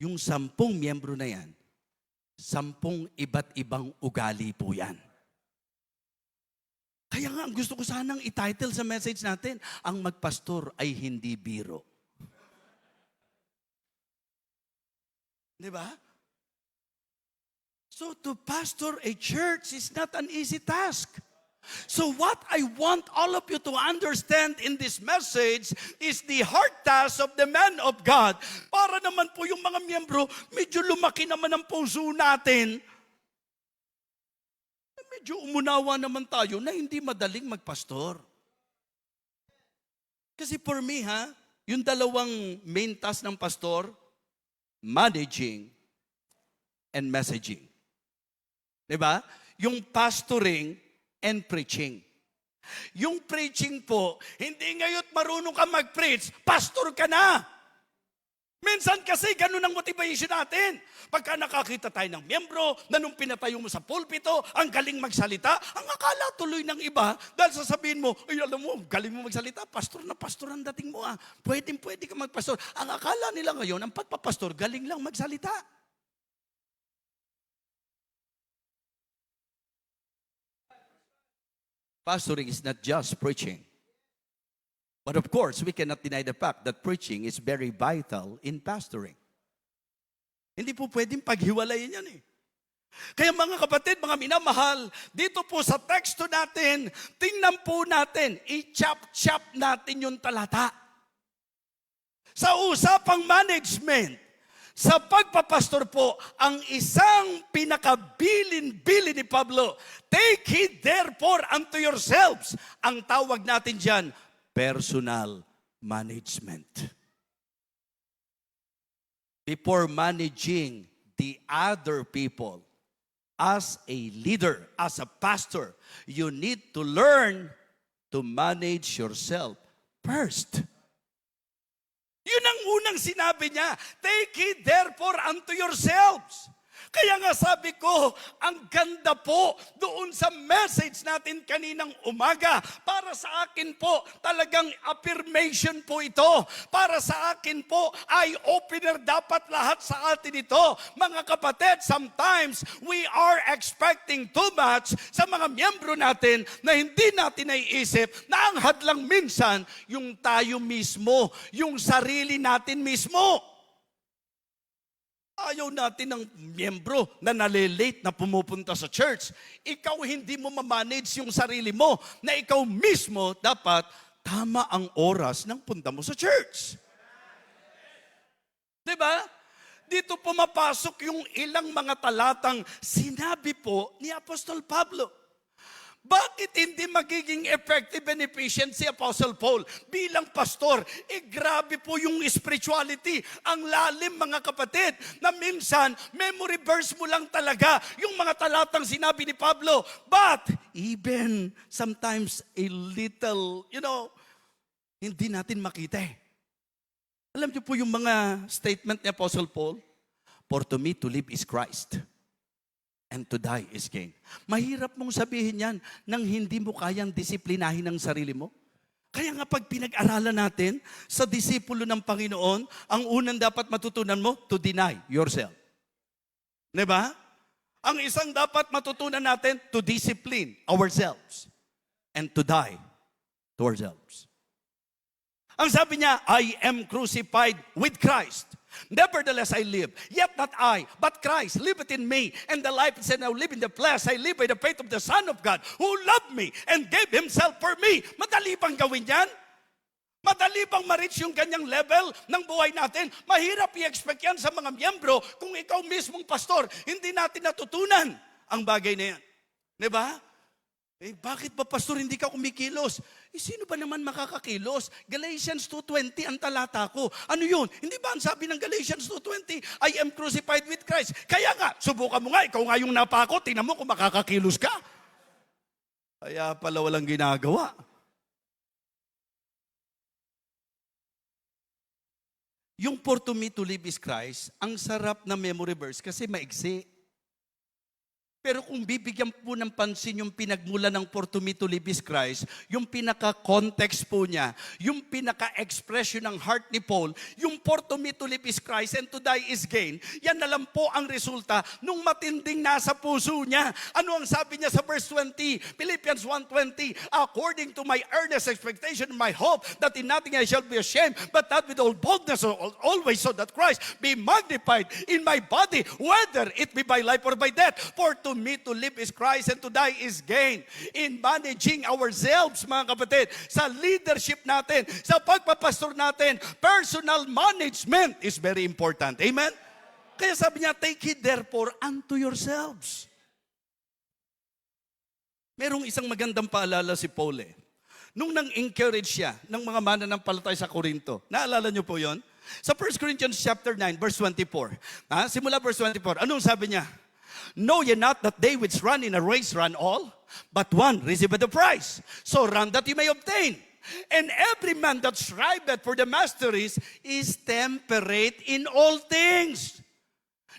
yung 10 miyembro na yan, 10 iba't ibang ugali po yan. Kaya nga, ang gusto ko sanang i-title sa message natin, ang magpastor ay hindi biro. Di ba? So to pastor a church is not an easy task. So what I want all of you to understand in this message is the heart task of the man of God. Para naman po yung mga miyembro, medyo lumaki naman ang puso natin. Medyo umunawa naman tayo na hindi madaling magpastor. Kasi for me yung dalawang main task ng pastor, managing and messaging. Diba? Yung pastoring and preaching. Yung preaching po, hindi ngayon marunong ka mag-preach, pastor ka na. Minsan kasi ganun ang motivation natin. Pagka nakakita tayo ng miyembro na nung pinatayo mo sa pulpito, ang galing magsalita, ang akala tuloy ng iba, dahil sasabihin mo, ay alam mo, galing mo magsalita, pastor na pastor ang dating mo pwede ka magpastor. Ang akala nila ngayon, ang pagpapastor, galing lang magsalita. Pastoring is not just preaching. But of course, we cannot deny the fact that preaching is very vital in pastoring. Hindi po pwedeng paghiwalayin yan eh. Kaya mga kapatid, mga minamahal, dito po sa teksto natin, tingnan po natin, i-chop-chop natin yung talata. Sa usapang management, sa pagpapastor po, ang isang pinakabilin-bilin ni Pablo, take heed therefore unto yourselves. Ang tawag natin dyan, personal management. Before managing the other people, as a leader, as a pastor, you need to learn to manage yourself first. Yun ang unang sinabi niya, take heed therefore unto yourselves. Kaya nga sabi ko, ang ganda po doon sa message natin kaninang umaga. Para sa akin po, talagang affirmation po ito. Para sa akin po, eye-opener dapat lahat sa atin ito. Mga kapatid, sometimes we are expecting too much sa mga miyembro natin na hindi natin naiisip na ang hadlang minsan yung tayo mismo, yung sarili natin mismo. Ayaw natin ng miyembro na nalilate na pumupunta sa church. Ikaw hindi mo mamanage yung sarili mo na ikaw mismo dapat tama ang oras ng punta mo sa church. Diba? Dito pumapasok yung ilang mga talatang sinabi po ni Apostol Pablo. Bakit hindi magiging effective and efficient si Apostle Paul bilang pastor? Grabe po yung spirituality. Ang lalim, mga kapatid, na minsan, memory verse mo lang talaga yung mga talatang sinabi ni Pablo. But, even sometimes a little, hindi natin makita eh. Alam niyo po yung mga statement ni Apostle Paul? For to me to live is Christ. And to die is gain. Mahirap mong sabihin yan nang hindi mo kayang disiplinahin ang sarili mo. Kaya nga pag pinag-aralan natin sa disipulo ng Panginoon, ang unang dapat matutunan mo, to deny yourself. Diba? Ang isang dapat matutunan natin, to discipline ourselves. And to die to ourselves. Ang sabi niya, I am crucified with Christ. Nevertheless, I live. Yet not I, but Christ liveth in me. And the life is now live in the flesh. I live by the faith of the Son of God, who loved me and gave Himself for me. Madali bang gawin yan? Madali bang ma-reach yung ganyang level ng buhay natin? Mahirap i-expect yan sa mga miyembro kung ikaw mismong pastor, hindi natin natutunan ang bagay na yan. Diba? Bakit ba, pastor, hindi ka kumikilos? Sino ba naman makakakilos? Galatians 2:20 ang talata ko. Ano yun? Hindi ba ang sabi ng Galatians 2:20, I am crucified with Christ? Kaya nga, subukan mo nga, ikaw nga yung napako, tingnan mo kung makakakilos ka. Kaya pala walang ginagawa. Yung for to me to live is Christ, ang sarap na memory verse kasi maigsi. Pero kung bibigyan po ng pansin yung pinagmula ng for to me to live is Christ, yung pinaka-context po niya, yung pinaka-expression ng heart ni Paul, yung for to me to live is Christ and to die is gain, yan na lang po ang resulta nung matinding nasa puso niya. Ano ang sabi niya sa verse 20? Philippians 1:20, according to my earnest expectation and my hope that in nothing I shall be ashamed, but that with all boldness always so that Christ be magnified in my body, whether it be by life or by death. For to me to live is Christ and to die is gain. In managing ourselves, mga kapatid, sa leadership natin, sa pagpapastor natin, personal management is very important. Amen? Kaya sabi niya, take heed therefore unto yourselves. Merong isang magandang paalala si Paul nung nang-encourage siya ng mga mananampalataya sa Korinto. Naalala niyo po yon? Sa 1 Corinthians chapter 9, verse 24. Simula verse 24, anong sabi niya? Know ye not that they which run in a race run all, but one receiveth the prize. So run that ye may obtain. And every man that striveth for the masteries is temperate in all things.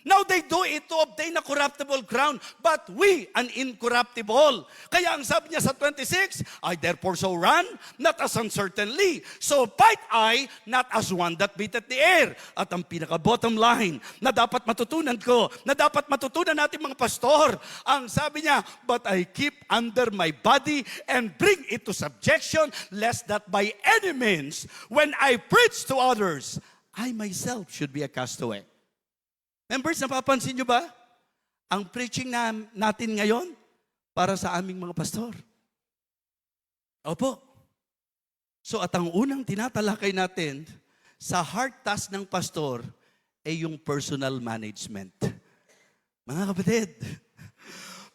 Now they do it to obtain a corruptible crown, but we an incorruptible. Kaya ang sabi niya sa 26, I therefore so run, not as uncertainly. So fight I, not as one that beateth the air. At ang pinaka-bottom line na dapat matutunan ko, na dapat matutunan natin mga pastor, ang sabi niya, but I keep under my body and bring it to subjection, lest that by any means, when I preach to others, I myself should be a castaway. Members, napapansin nyo ba? Ang preaching natin ngayon para sa aming mga pastor. Opo. So at ang unang tinatalakay natin sa heart task ng pastor ay yung personal management. Mga kapatid,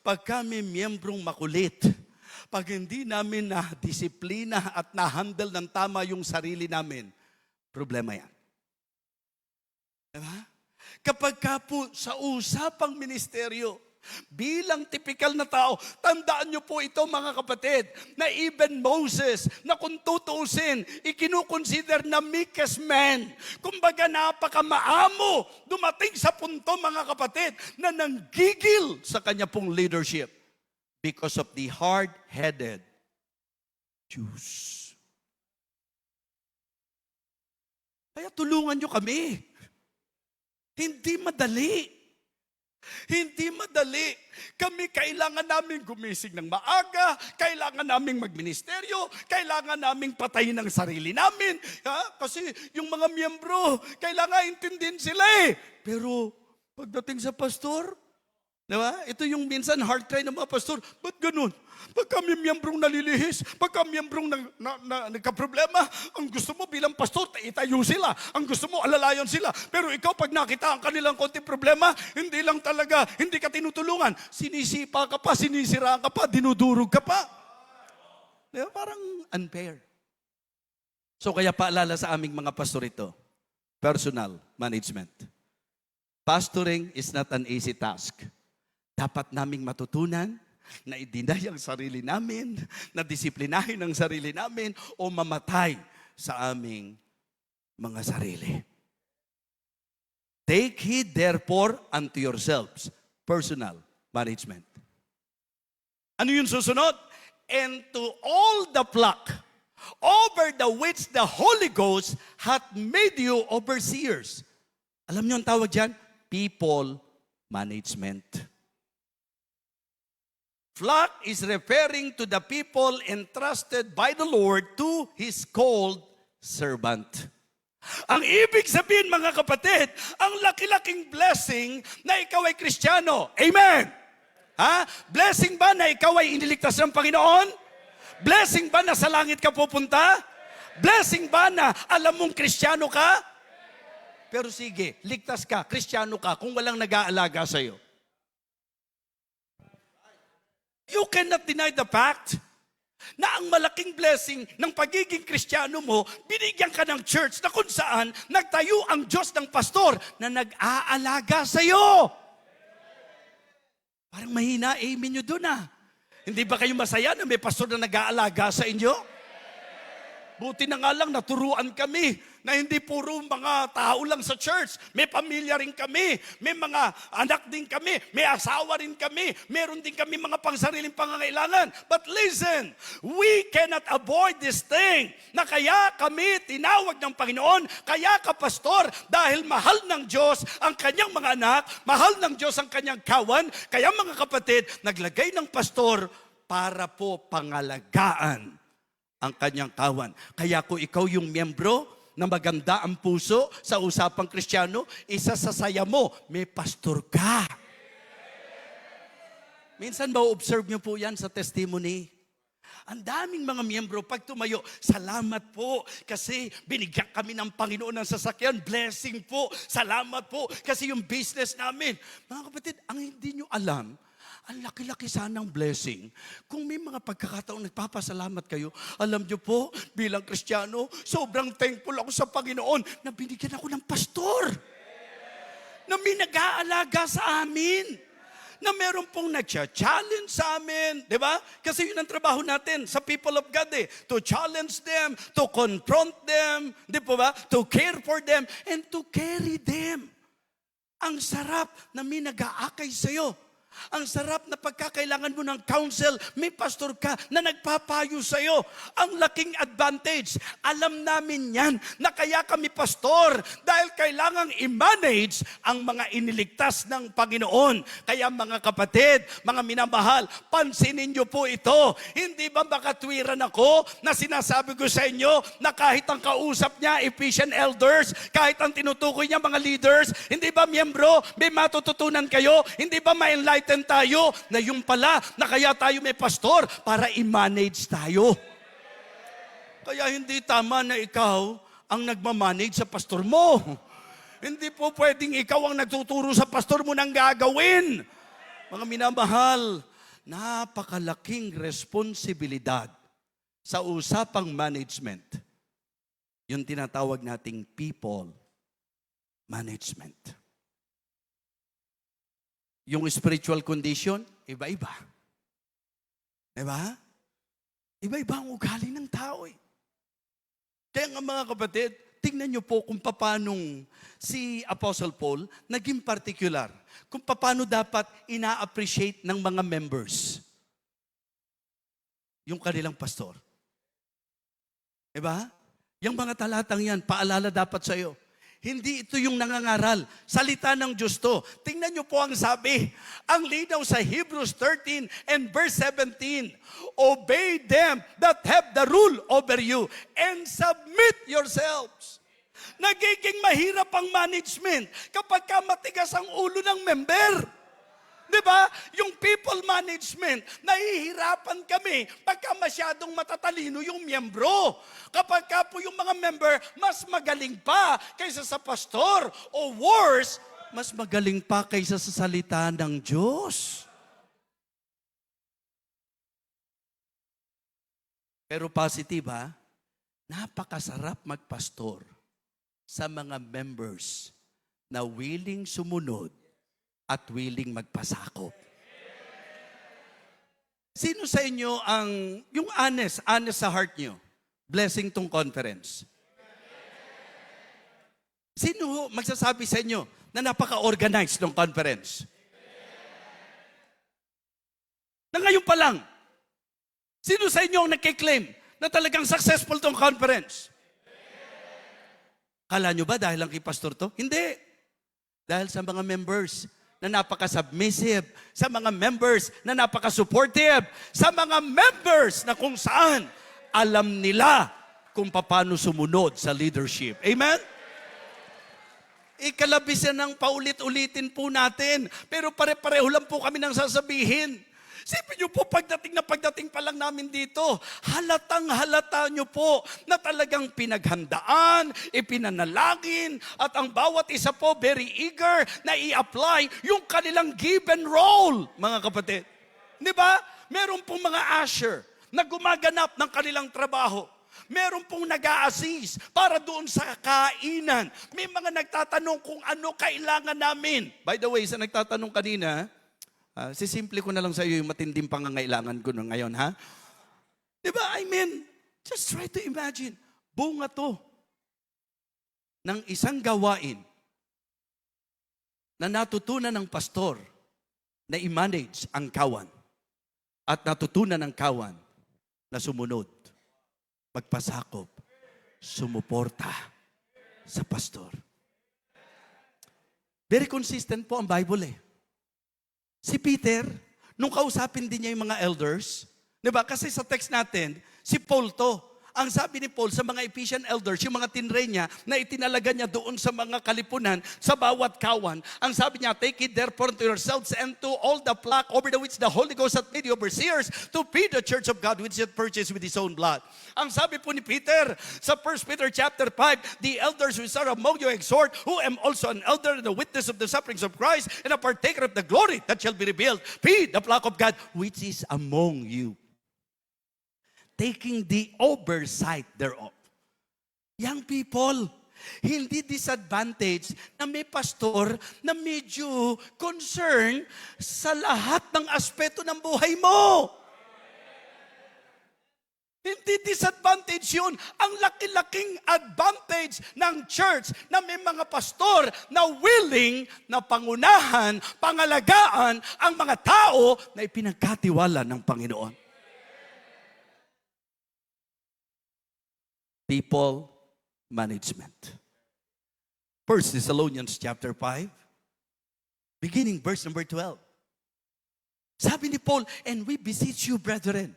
pag kami miyembrong makulit, pag hindi namin na-disiplina at na-handle ng tama yung sarili namin, problema yan. Diba? Kapag ka po sa usapang ministeryo, bilang tipikal na tao, tandaan nyo po ito mga kapatid, na even Moses, na kung tutuusin, ikinukonsider na meekest man. Kumbaga napakamaamo, dumating sa punto mga kapatid, na nanggigil sa kanya pong leadership because of the hard-headed Jews. Kaya tulungan nyo kami. Hindi madali. Hindi madali. Kami kailangan namin gumising ng maaga, kailangan namin magministeryo, kailangan namin patayin ang sarili namin. Kasi yung mga miyembro, kailangan intindihin sila Pero pagdating sa pastor, diba? Ito yung minsan hard cry ng mga pastor, ba't ganun? Pagka may miyembrong nalilihis, pagka miyembrong nagka-problema, ang gusto mo bilang pastor, itayo sila. Ang gusto mo, alalayan sila. Pero ikaw, pag nakita ang kanilang konting problema, hindi lang talaga, hindi ka tinutulungan. Sinisipa ka pa, sinisira ka pa, dinudurog ka pa. Diba? Parang unfair. So kaya paalala sa aming mga pastor ito, personal management. Pastoring is not an easy task. Dapat naming matutunan na i-deny ang sarili namin, na disiplinahin ang sarili namin, o mamatay sa aming mga sarili. Take heed therefore unto yourselves. Personal management. Ano yung susunod? And to all the flock, over the which the Holy Ghost hath made you overseers. Alam niyo ang tawag dyan? People management. Flock is referring to the people entrusted by the Lord to His called servant. Ang ibig sabihin mga kapatid, ang laki-laking blessing na ikaw ay Kristiyano. Amen! Blessing ba na ikaw ay iniligtas ng Panginoon? Blessing ba na sa langit ka pupunta? Blessing ba na alam mong Kristiyano ka? Pero sige, ligtas ka, Kristiyano ka, kung walang nag-aalaga sa'yo. You cannot deny the fact na ang malaking blessing ng pagiging Kristiyano mo, binigyan ka ng church na kung saan nagtayo ang Diyos ng pastor na nag-aalaga sa iyo. Parang mahina, amen nyo dun ah. Hindi ba kayo masaya na may pastor na nag-aalaga sa inyo? Buti na nga lang naturuan kami na hindi puro mga tao lang sa church. May pamilya rin kami, may mga anak din kami, may asawa rin kami, meron din kami mga pangsariling pangangailangan. But listen, we cannot avoid this thing na kaya kami tinawag ng Panginoon, kaya ka pastor, dahil mahal ng Diyos ang kanyang mga anak, mahal ng Diyos ang kanyang kawan, kaya mga kapatid, naglagay ng pastor para po pangalagaan ang kanyang kawan. Kaya kung ikaw yung miyembro na maganda ang puso sa usapang Kristiyano, isa sa saya mo, may pastor ka. Minsan ma-observe nyo po yan sa testimony. Ang daming mga miyembro, pag tumayo, salamat po kasi binigyan kami ng Panginoon ng sasakyan. Blessing po. Salamat po kasi yung business namin. Mga kapatid, ang hindi nyo alam, ang laki-laki sanang blessing. Kung may mga pagkakataon nagpapasalamat kayo, alam nyo po, bilang Kristiyano, sobrang thankful ako sa Panginoon na binigyan ako ng pastor. Na may nag-aalaga sa amin. Na meron pong nag-challenge sa amin. Di ba? Kasi yun ang trabaho natin sa people of God eh. To challenge them, to confront them, di po ba? To care for them, and to carry them. Ang sarap na may nag-aakay sa'yo. Ang sarap na pagkakailangan mo ng counsel, may pastor ka na nagpapayo sa'yo. Ang laking advantage. Alam namin yan na kaya kami pastor dahil kailangang i-manage ang mga iniligtas ng Panginoon. Kaya mga kapatid, mga minamahal, pansinin niyo po ito. Hindi ba makatwiran ako na sinasabi ko sa inyo na kahit ang kausap niya, Ephesian elders, kahit ang tinutukoy niya mga leaders, hindi ba miyembro, may matututunan kayo? Hindi ba ma-enlighten tayo na yung pala na kaya tayo may pastor para i-manage tayo. Kaya hindi tama na ikaw ang nagmamanage sa pastor mo. Hindi po pwedeng ikaw ang nagtuturo sa pastor mo ng gagawin. Mga minamahal, napakalaking responsibilidad sa usapang management. Yung tinatawag nating people management. Yung spiritual condition, iba-iba. Diba? Iba-iba ang ugali ng tao eh. Kaya nga mga kapatid, tingnan niyo po kung paanong si Apostle Paul naging particular. Kung paano dapat ina-appreciate ng mga members yung kanilang pastor. Diba? Yung mga talatang yan, paalala dapat sa iyo. Hindi ito yung nangangaral. Salita ng Diyos to. Tingnan niyo po ang sabi. Ang linaw sa Hebrews 13 and verse 17. Obey them that have the rule over you and submit yourselves. Nagiging mahirap ang management kapag ka matigas ang ulo ng member. Di ba? Yung people management, nahihirapan kami pagka masyadong matatalino yung miyembro. Kapag ka po yung mga member, mas magaling pa kaysa sa pastor. O worse, mas magaling pa kaysa sa salita ng Diyos. Pero positive ha, napakasarap magpastor sa mga members na willing sumunod at willing magpasakop. Sino sa inyo ang, yung honest sa heart nyo, blessing tong conference? Sino magsasabi sa inyo na napaka-organized ng conference? Na ngayon pa lang, sino sa inyo ang nagkiklaim na talagang successful tong conference? Kala nyo ba dahil lang kay pastor to? Hindi. Dahil sa mga members na napaka-submissive, sa mga members na napaka-supportive, sa mga members na kung saan alam nila kung paano sumunod sa leadership. Amen? Ikalabisan ng paulit-ulitin po natin, pero pare-pareho lang po kami nang sasabihin. Sipin niyo po, pagdating pa lang namin dito, halatang-halata niyo po na talagang pinaghandaan, ipinanalangin, at ang bawat isa po very eager na i-apply yung kanilang given role, mga kapatid. Di ba? Meron pong mga usher na gumaganap ng kanilang trabaho. Meron pong nag-a-assist para doon sa kainan. May mga nagtatanong kung ano kailangan namin. By the way, sa nagtatanong kanina, sisimple ko na lang sa iyo yung matinding pangangailangan ko na ngayon, ha? Diba? I mean, just try to imagine. Bunga to ng isang gawain na natutunan ng pastor na i-manage ang kawan at natutunan ng kawan na sumunod, magpasakop, sumuporta sa pastor. Very consistent po ang Bible eh. Si Peter, nung kausapin din niya yung mga elders, di ba? Kasi sa text natin, si Paul to. Ang sabi ni Paul sa mga Ephesian elders, yung mga tinre niya na itinalaga niya doon sa mga kalipunan, sa bawat kawan, ang sabi niya, take it therefore unto yourselves and to all the flock over the which the Holy Ghost hath made you overseers to feed the church of God which he hath purchased with his own blood. Ang sabi po ni Peter sa 1 Peter chapter 5, the elders which are among you exhort, who am also an elder and a witness of the sufferings of Christ and a partaker of the glory that shall be revealed. Feed the flock of God which is among you, taking the oversight thereof. Young people, hindi disadvantage na may pastor na medyo concern sa lahat ng aspeto ng buhay mo. Hindi disadvantage yun. Ang laki-laking advantage ng church na may mga pastor na willing na pangunahan, pangalagaan ang mga tao na ipinagkatiwala ng Panginoon. People management. 1 Thessalonians chapter 5, beginning verse number 12. Sabi ni Paul, and we beseech you, brethren,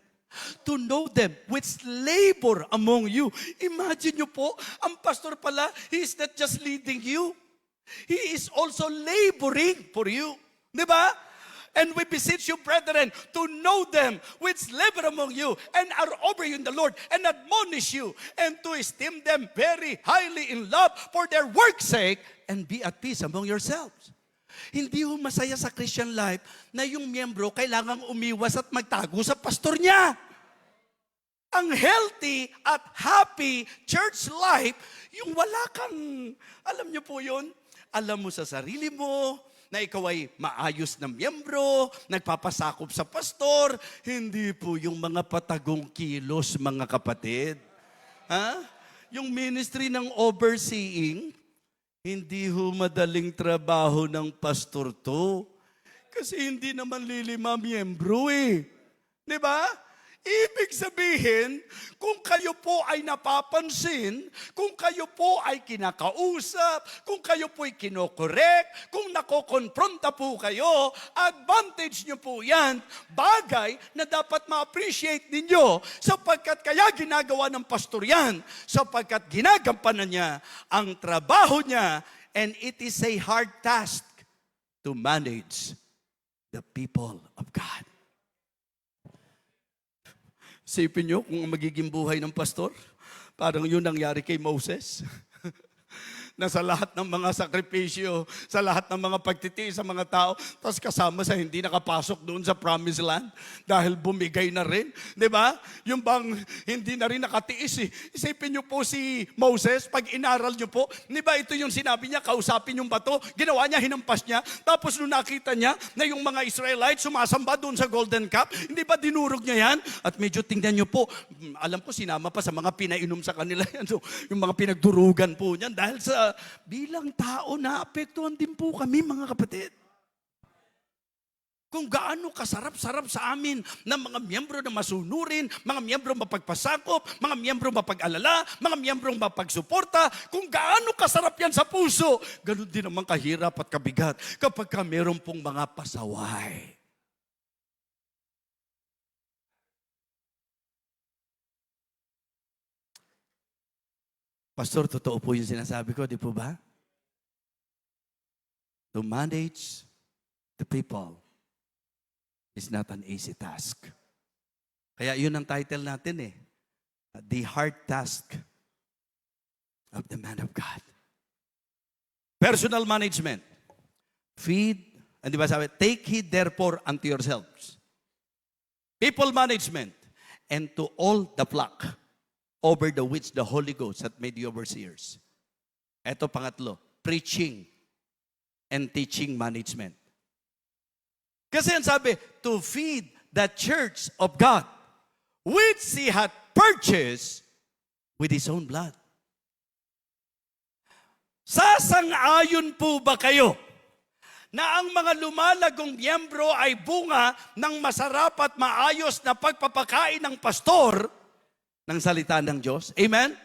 to know them which labor among you. Imagine nyo po, ang pastor pala, he is not just leading you. He is also laboring for you. Di ba? And we beseech you, brethren, to know them which labor among you and are over you in the Lord, and admonish you, and to esteem them very highly in love for their work's sake, and be at peace among yourselves. Hindi ho masaya sa Christian life na yung miyembro kailangang umiwas at magtago sa pastor niya. Ang healthy at happy church life, yung wala kang, alam niyo po yun, alam mo sa sarili mo, na ikaw ay maayos na miyembro, nagpapasakop sa pastor, hindi po yung mga patagong kilos, mga kapatid. Ha? Yung ministry ng overseeing, hindi ho madaling trabaho ng pastor to. Kasi hindi naman lilima miyembro eh. Di ba? Ibig sabihin, kung kayo po ay napapansin, kung kayo po ay kinakausap, kung kayo po ay kinokorek, kung nakokonfronta po kayo, advantage nyo po yan, bagay na dapat ma-appreciate ninyo, sapagkat kaya ginagawa ng pastor yan, sapagkat ginagampanan niya ang trabaho niya, and it is a hard task to manage the people of God. Sipin nyo kung ang magiging buhay ng pastor, parang yun nangyari kay Moses. Na sa lahat ng mga sakripisyo, sa lahat ng mga pagtitiis sa mga tao, tapos kasama sa hindi nakapasok doon sa promised land dahil bumigay na rin. Di ba? Yung bang hindi na rin nakatiis eh. Isipin nyo po si Moses, pag inaral nyo po, di ba ito yung sinabi niya, kausapin yung bato, ginawa niya, hinampas niya, tapos nung nakita niya na yung mga Israelites sumasamba doon sa golden cup, hindi ba dinurog niya yan? At medyo tingnan nyo po, alam ko sinama pa sa mga pinainom sa kanila yan, so, yung mga pinagdurugan po niyan dahil sa bilang tao na apektuhan din po kami, mga kapatid. Kung gaano kasarap-sarap sa amin ng mga miyembro na masunurin, mga miyembro mapagpasakop, mga miyembro mapag-alala, mga miyembro mapagsuporta, kung gaano kasarap yan sa puso, ganun din naman kahirap at kabigat kapag ka meron pong mga pasaway. Pastor, totoo po yung sinasabi ko, di po ba? To manage the people is not an easy task. Kaya yun ang title natin eh. The hard task of the man of God. Personal management. Feed, and di ba sabi, take heed therefore unto yourselves. people management, and to all the flock over the which the Holy Ghost hath made you overseers. Ito pangatlo, preaching and teaching management. Kasi ang sabi, to feed the church of God, which He hath purchased with His own blood. Sasang-ayon po ba kayo na ang mga lumalagong miyembro ay bunga ng masarap at maayos na pagpapakain ng pastor ng salita ng Diyos? Amen?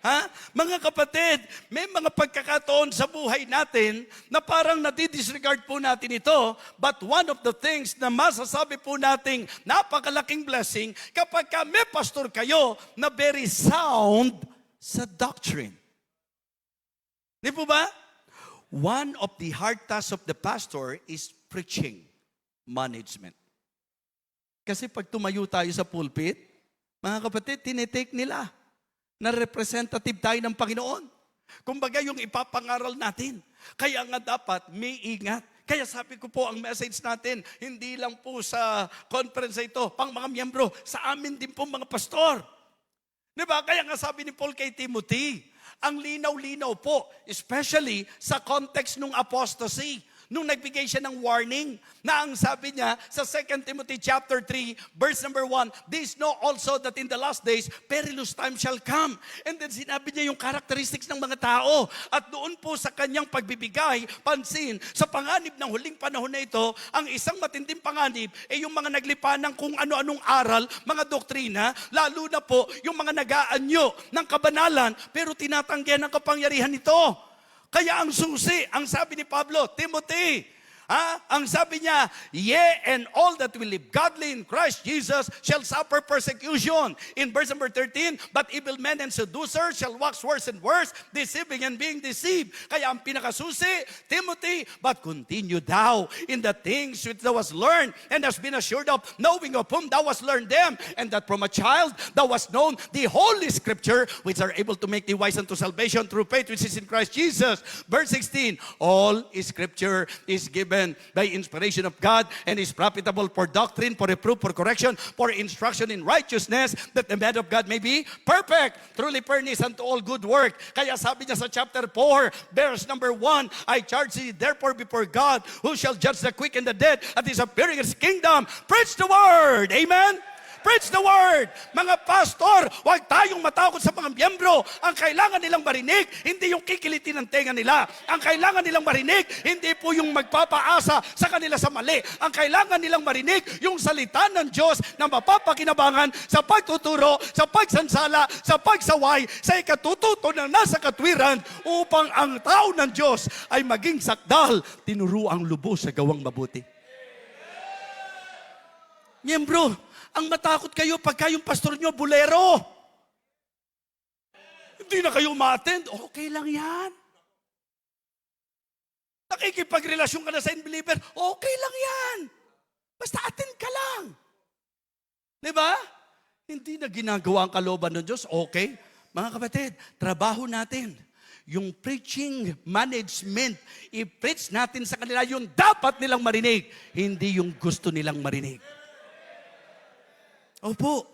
Ha? Mga kapatid, may mga pagkakataon sa buhay natin na parang nadidisregard po natin ito, but one of the things na masasabi po nating napakalaking blessing kapag may pastor kayo na very sound sa doctrine. Di po ba? One of the hard tasks of the pastor is preaching management. Kasi pag tumayo tayo sa pulpit, mga kapatid, tinitake nila na representative tayo ng Panginoon. Kumbaga yung ipapangaral natin. Kaya nga dapat may ingat. Kaya sabi ko po, ang message natin, hindi lang po sa conference ito, pang mga miyembro, sa amin din po mga pastor. Diba? Kaya nga sabi ni Paul kay Timothy, ang linaw-linaw po, especially sa context ng apostasy, nung nagbigay siya ng warning, na ang sabi niya sa 2 Timothy chapter 3, verse number 1, this know also that in the last days, perilous time shall come. And then sinabi niya yung characteristics ng mga tao. At doon po sa kanyang pagbibigay, pansin, sa panganib ng huling panahon na ito, ang isang matinding panganib ay yung mga naglipa ng kung ano-anong aral, mga doktrina, lalo na po yung mga nag-aanyo ng kabanalan, pero tinatanggihan ang kapangyarihan nito. Kaya ang susi, ang sabi ni Pablo, Timothy, ang sabi niya, yea, and all that will live godly in Christ Jesus shall suffer persecution. In verse number 13, but evil men and seducers shall wax worse and worse, deceiving and being deceived. Kaya ang pinakasusi, Timothy, but continue thou in the things which thou hast learned and hast been assured of, knowing of whom thou hast learned them, and that from a child thou hast known the Holy Scripture, which are able to make thee wise unto salvation through faith which is in Christ Jesus. Verse 16, all Scripture is given by inspiration of God and is profitable for doctrine, for reproof, for correction, for instruction in righteousness, that the man of God may be perfect, truly furnished unto all good work. Kaya sabi niya sa chapter 4, verse number 1, I charge thee therefore before God, who shall judge the quick and the dead at his appearing in his kingdom. Preach the word. Amen? Preach the word. Mga pastor, huwag tayong matakot sa mga miyembro. Ang kailangan nilang marinig, hindi yung kikilitin ng tenga nila. Ang kailangan nilang marinig, hindi po yung magpapaasa sa kanila sa mali. Ang kailangan nilang marinig, yung salita ng Diyos na mapapakinabangan sa pagtuturo, sa pagsansala, sa pagsaway, sa ikatututo na nasa katwiran upang ang tao ng Diyos ay maging sakdal, tinuruang lubos sa gawang mabuti. Miyembro, ang matakot kayo pagka yung pastor nyo, bulero. Hindi na kayo ma-attend. Okay lang yan. Nakikipagrelasyon ka na sa unbeliever. Okay lang yan. Basta attend ka lang. Diba? Hindi na ginagawa ang kalooban ng Diyos. Okay. Mga kapatid, trabaho natin. Yung preaching management, i-preach natin sa kanila yung dapat nilang marinig, hindi yung gusto nilang marinig. Opo.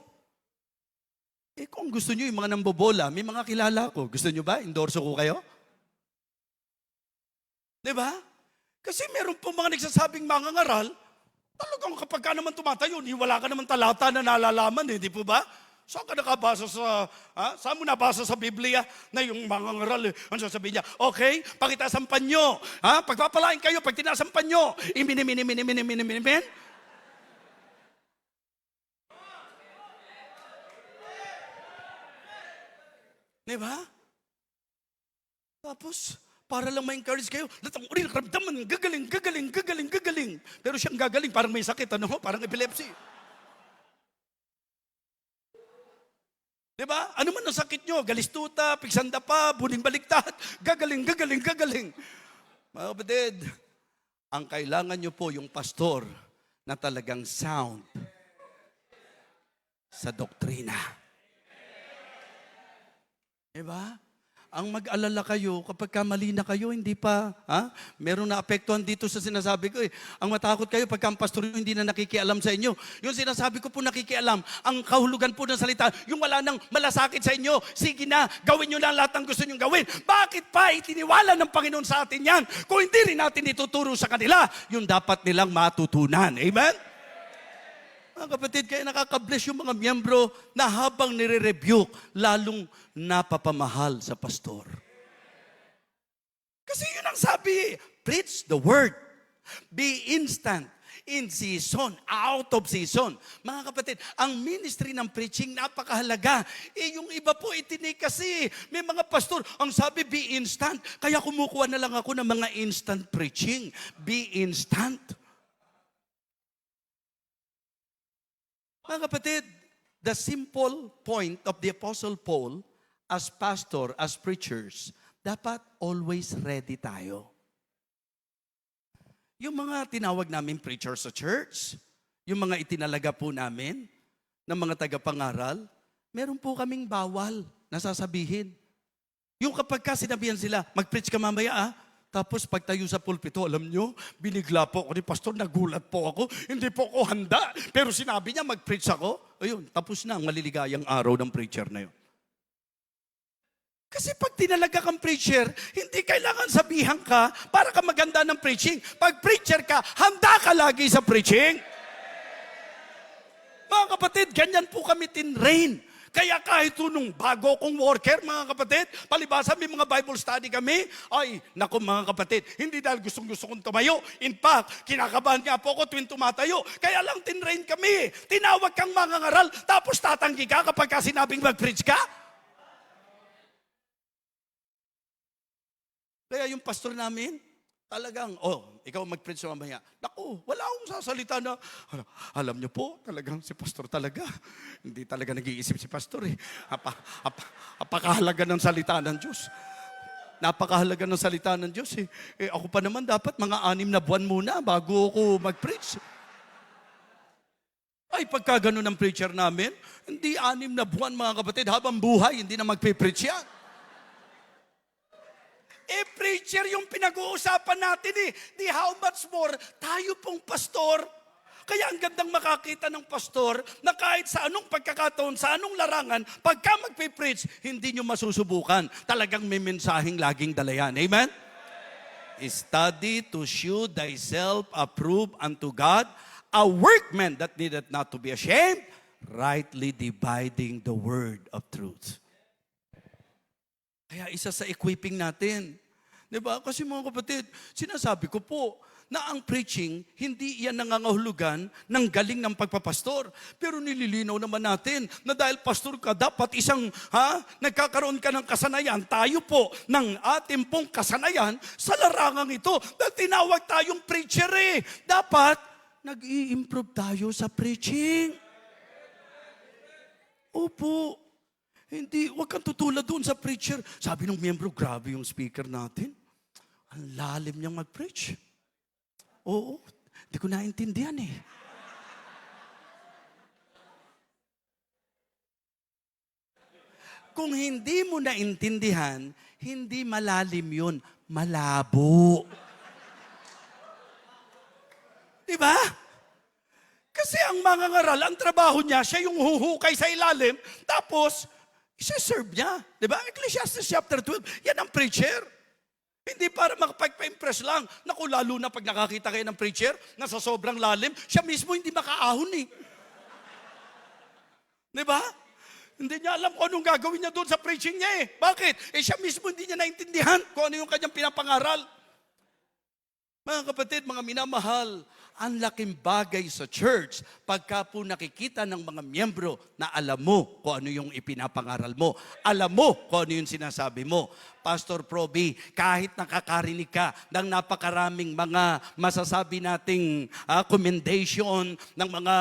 Kung gusto nyo yung mga nambobola, may mga kilala ko. Gusto nyo ba? Endorso ko kayo? Diba? Kasi meron po mga nagsasabing mga ngaral, talagang kapag ka naman tumatayo, wala ka naman talata na nalalaman, di po ba? Saan ka nakabasa saan mo nabasa sa Biblia na yung mga ngaral, ang sasabihin niya, okay, pakitaas ang panyo, pagpapalain kayo, pag tinaas ang panyo, imin. Diba? Tapos, para lang ma-encourage kayo, latang uri, nakaramdaman, gagaling. Pero siyang gagaling, parang may sakit, parang epilepsy. Diba? Ano man ang sakit nyo? Galistuta, pigsanda pa, buning baliktad, gagaling. Mga kapatid, ang kailangan nyo po yung pastor na talagang sound sa doktrina. Diba? ang mag-alala kayo kapag mali na kayo, hindi pa, meron na apektuhan dito sa sinasabi ko eh. Ang matakot kayo pagka ang pastor nyo hindi na nakikialam sa inyo. Yung sinasabi ko po nakikialam, ang kahulugan po ng salita, yung wala nang malasakit sa inyo, sige na, gawin nyo na lahat ng gusto nyo gawin. Bakit pa itiniwala ng Panginoon sa atin yan? Kung hindi rin natin ituturo sa kanila, yung dapat nilang matutunan. Amen? Mga kapatid, kaya nakaka-bless yung mga miyembro na habang nire-rebuke, lalong napapamahal sa pastor. Kasi yun ang sabi, preach the word. Be instant, in season, out of season. Mga kapatid, ang ministry ng preaching napakahalaga. Yung iba po itinig kasi, may mga pastor, ang sabi, be instant. Kaya kumukuha na lang ako ng mga instant preaching. Be instant. Mga kapatid, the simple point of the Apostle Paul, as pastor, as preachers, dapat always ready tayo. Yung mga tinawag namin preachers sa church, yung mga itinalaga po namin, ng mga tagapangaral, meron po kaming bawal na sasabihin. Yung kapag ka sinabihan sila, mag-preach ka mamaya Tapos pagtayo sa pulpito, alam nyo, binigla po ako ni pastor, nagulat po ako. Hindi po ako handa. Pero sinabi niya, mag-preach ako. Ayun, tapos na ang maliligayang araw ng preacher na yun. Kasi pag tinalaga kang preacher, hindi kailangan sabihan ka para ka maganda ng preaching. Pag preacher ka, handa ka lagi sa preaching. Mga kapatid, ganyan po kami tinrain. Kaya kahit nung bago kong worker, mga kapatid, palibasa may mga Bible study kami, ay, naku mga kapatid, hindi dahil gustong-gusto kong tumayo. In fact, kinakabahan nga po ako tuwing tumatayo. Kaya lang tinrain kami. Tinawag kang mga ngaral, tapos tatanggi ka kapag ka sinabing mag-preach ka. Kaya yung pastor namin, talagang, ikaw mag-preach mamaya. Naku, wala akong sasalita na, alam niyo po, talagang si pastor talaga. Hindi talaga nag-iisip si pastor eh. Napakahalaga ng salita ng Diyos. Napakahalaga ng salita ng Diyos eh. Ako pa naman dapat mga 6 na buwan muna bago ako mag-preach. Ay, pagka ganun ang preacher namin, hindi 6 na buwan mga kapatid, habang buhay, hindi na mag-preach yan. Preacher yung pinag-uusapan natin eh. Di how much more, tayo pong pastor. Kaya ang gandang makakita ng pastor na kahit sa anong pagkakataon, sa anong larangan, pagka magpipreach, hindi nyo masusubukan. Talagang may mensaheng laging dala yan. Amen? Study to shew thyself approved unto God, a workman that needeth not to be ashamed, rightly dividing the word of truth. Kaya isa sa equipping natin. Diba? Kasi mga kapatid, sinasabi ko po na ang preaching, hindi yan nangangahulugan ng galing ng pagpapastor. Pero nililinaw naman natin na dahil pastor ka, dapat nagkakaroon ka ng kasanayan. Tayo po ng ating pong kasanayan sa larangang ito. Dahil tinawag tayong preacher eh. Dapat nag-i-improve tayo sa preaching. Opo. Hindi, huwag kang tutulad doon sa preacher. Sabi ng miyembro, grabe yung speaker natin. Ang lalim niyang mag-preach. Oo, hindi ko naintindihan eh. Kung hindi mo naintindihan, hindi malalim yun, malabo. Diba? Kasi ang mga ngaral, ang trabaho niya, siya yung huhukay sa ilalim, tapos, isa-serve niya. Diba? Ecclesiastes chapter 12, yan ang preacher. Hindi para makapagpa-impress lang. Naku, lalo na pag nakakita kayo ng preacher na sa sobrang lalim, siya mismo hindi makaahon eh. Diba? Hindi niya alam kung anong gagawin niya doon sa preaching niya eh. Bakit? Siya mismo hindi niya naintindihan kung ano yung kanyang pinapangaral. Mga kapatid, mga minamahal, ang laking bagay sa church pagka po nakikita ng mga miyembro na alam mo kung ano yung ipinapangaral mo. Alam mo kung ano yung sinasabi mo. Pastor Proby, kahit nakakarinig ka ng napakaraming mga masasabi nating commendation ng mga,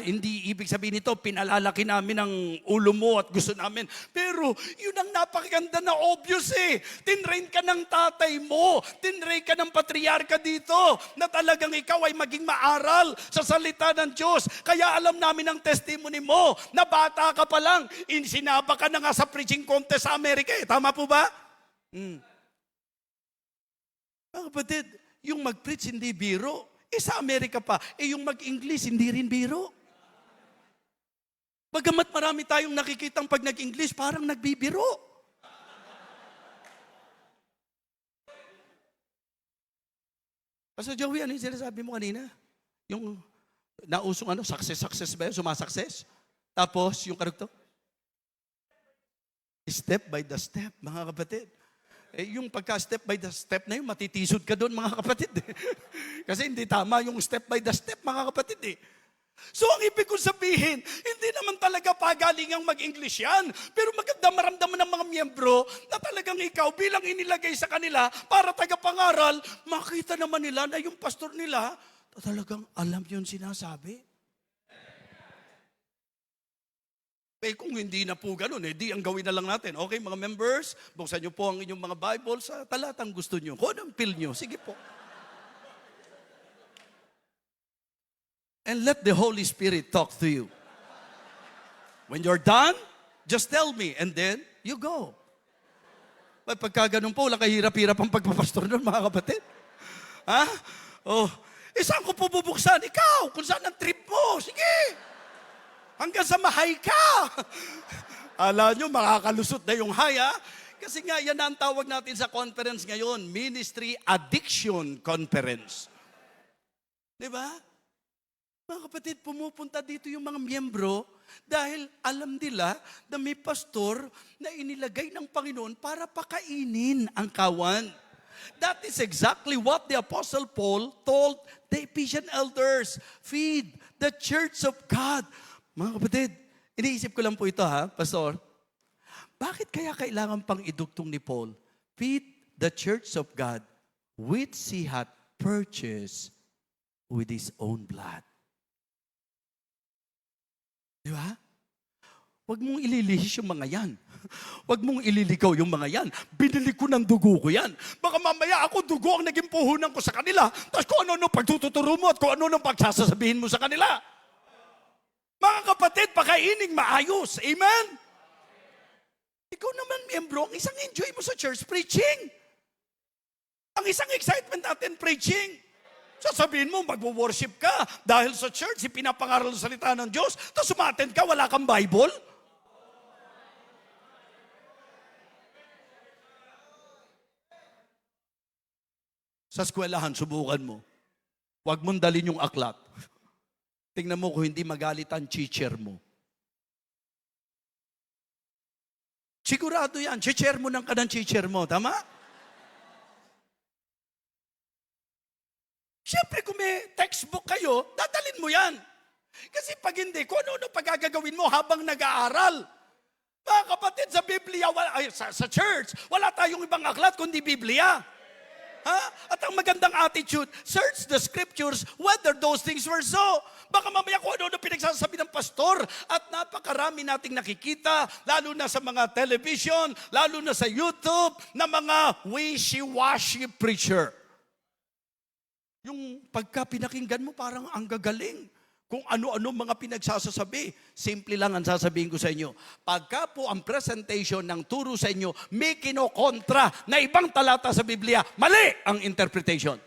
hindi ibig sabihin nito, pinalalaki namin ang ulo mo at gusto namin. Pero yun ang napakaganda na obvious eh. Tinrain ka ng tatay mo, tinrain ka ng patriarka dito, na talagang ikaw ay maging maaral sa salita ng Diyos. Kaya alam namin ang testimony mo na bata ka pa lang, sinaba ka na nga sa preaching contest sa Amerika. Tama po ba? Mga kapatid, yung mag-preach hindi biro. Sa Amerika pa, yung mag-English hindi rin biro. Bagamat marami tayong nakikitang pag nag-English, parang nagbibiro. Pastor Joey, ano yung sinasabi mo kanina? Yung nausong success ba yun? Sumasukses? Tapos, yung karugto? Step by the step, mga kapatid. Yung pagka-step by the step na yun, matitisod ka doon, mga kapatid. Kasi hindi tama yung step by the step, mga kapatid. So, ang ibig kong sabihin, hindi naman talaga pagalingang mag-English yan. Pero maganda maramdaman ng mga miyembro na talagang ikaw bilang inilagay sa kanila para tagapangaral, makita naman nila na yung pastor nila talagang alam yung sinasabi. Kung hindi na po ganun, di ang gawin na lang natin. Okay, mga members, buksan nyo po ang inyong mga Bible sa talatang gusto nyo. Kung anong feel nyo, sige po. And let the Holy Spirit talk to you. When you're done, just tell me, and then you go. Pagka ganun po, wala kahirap-hirap ang pagpapastor nun, mga kapatid. Ha? Saan ko po bubuksan? Ikaw, kung saan ang trip mo, sige. Hanggang sa mahay ka. Alam nyo, makakalusot na yung haya. Kasi nga, yan ang tawag natin sa conference ngayon, Ministry Addiction Conference. Diba? Mga kapatid, pumupunta dito yung mga miyembro dahil alam nila na may pastor na inilagay ng Panginoon para pakainin ang kawan. That is exactly what the Apostle Paul told the Ephesian elders. Feed the church of God. Mga kapatid, iniisip ko lang po ito Pastor. Bakit kaya kailangan pang idugtong ni Paul? Feed the church of God which he hath purchased with his own blood. Di ba? Huwag mong ililihis yung mga yan. Huwag mong ililigaw yung mga yan. Binili ko ng dugo ko yan. Baka mamaya ako dugo ang naging puhunan ko sa kanila. Tapos kung ano-ano pagtututuro mo at kung ano-ano pagsasasabihin mo sa kanila. Mga kapatid, pakainin maayos. Amen? Ikaw naman, miyembro, ang isang enjoy mo sa church, preaching. Ang isang excitement natin, preaching. Sasabihin mo, mag-worship ka dahil sa church, pinapangaral ng salita ng Diyos, tapos umattend ka, wala kang Bible? Sa eskwelahan, subukan mo. Huwag mong dalhin yung aklat. Tingnan mo kung hindi magalit ang teacher mo. Sigurado yan. Teacher mo ng kanang teacher mo. Tama? Siyempre, kung may textbook kayo, dadalhin mo yan. Kasi pag hindi, kung ano-ano pagagagawin mo habang nag-aaral. Mga kapatid, sa Biblia, sa church, wala tayong ibang aklat kundi Biblia. At ang magandang attitude, search the scriptures whether those things were so. Baka mamaya kung ano pinagsasabi ng pastor at napakarami nating nakikita, lalo na sa mga television, lalo na sa YouTube, na mga wishy-washy preacher. Yung pagka pinakinggan mo, parang ang gagaling. Kung ano-ano mga pinagsasasabi. Simple lang ang sasabihin ko sa inyo. Pagka po ang presentation ng turo sa inyo, may kinokontra na ibang talata sa Biblia, mali ang interpretation.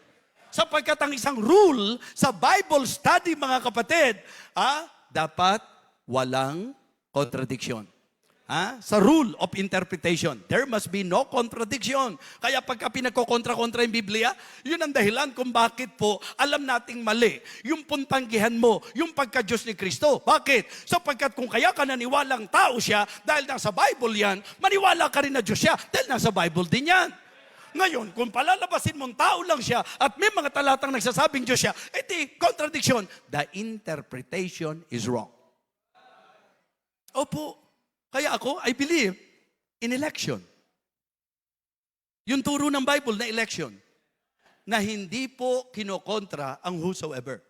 Sapagkat ang isang rule sa Bible study, mga kapatid, dapat walang contradiction. Sa rule of interpretation, there must be no contradiction. Kaya pagka pinagkokontra-kontra yung Biblia, yun ang dahilan kung bakit po alam nating mali yung puntanggihan mo, yung pagka-Diyos ni Kristo. Bakit? Sapagkat kung kaya ka naniwalang tao siya, dahil nasa Bible yan, maniwala ka rin na Diyos siya, dahil nasa Bible din yan. Ngayon, kung palalabasin mong tao lang siya at may mga talatang nagsasabing Diyos siya, iti contradiction. The interpretation is wrong. Opo. Kaya ako, I believe in election. Yung turo ng Bible na election, na hindi po kinokontra ang whosoever.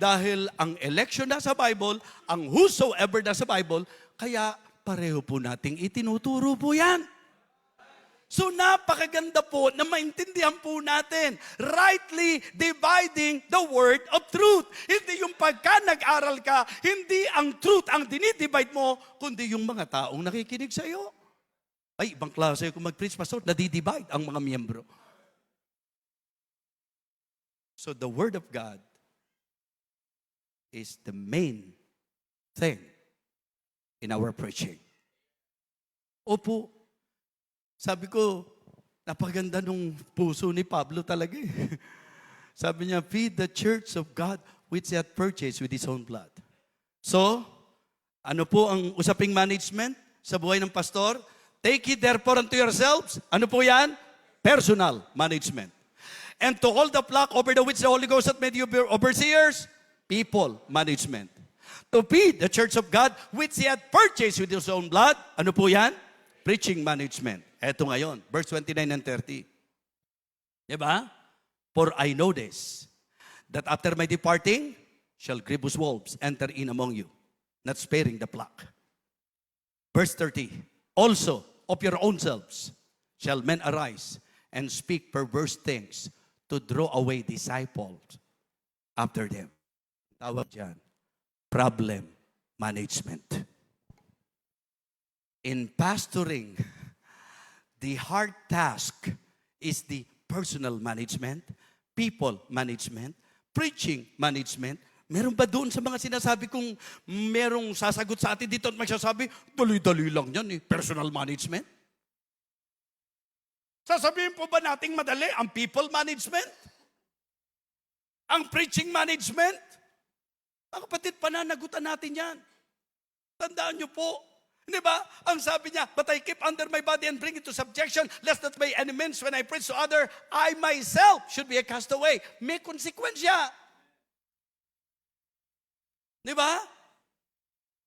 Dahil ang election na sa Bible, ang whosoever na sa Bible, kaya pareho po nating itinuturo po yan. So napakaganda po na maintindihan po natin, rightly dividing the word of truth. Hindi yung pagka nag-aral ka, hindi ang truth ang dinidivide mo, kundi yung mga taong nakikinig sa iyo. Ay, ibang klase kung mag-preach, pastor, nadidivide ang mga miyembro. So the word of God is the main thing in our preaching. Opo, sabi ko, napaganda nung puso ni Pablo talaga eh. Sabi niya, feed the church of God which he hath purchased with his own blood. So, ano po ang usaping management sa buhay ng pastor? Take it therefore unto yourselves. Ano po yan? Personal management. And to hold the flock over the which the Holy Ghost hath made you overseers, people management. To feed the church of God which he hath purchased with his own blood, ano po yan? Preaching management. Eto ngayon, verse 29 and 30. Diba? For I know this, that after my departing, shall grievous wolves enter in among you, not sparing the flock. Verse 30. Also, of your own selves, shall men arise and speak perverse things to draw away disciples after them. Tawag dyan, problem management. In pastoring, the hard task is the personal management, people management, preaching management. Meron ba doon sa mga sinasabi kong merong sasagot sa atin dito at magsasabi, dali-dali lang yan eh, personal management? Sasabihin po ba nating madali ang people management? Ang preaching management? Mga kapatid, pananagutan natin yan. Tandaan nyo po, di ba? Ang sabi niya, but I keep under my body and bring it to subjection, lest that by any means when I preach to other, I myself should be a castaway. May konsekwensya. Di ba?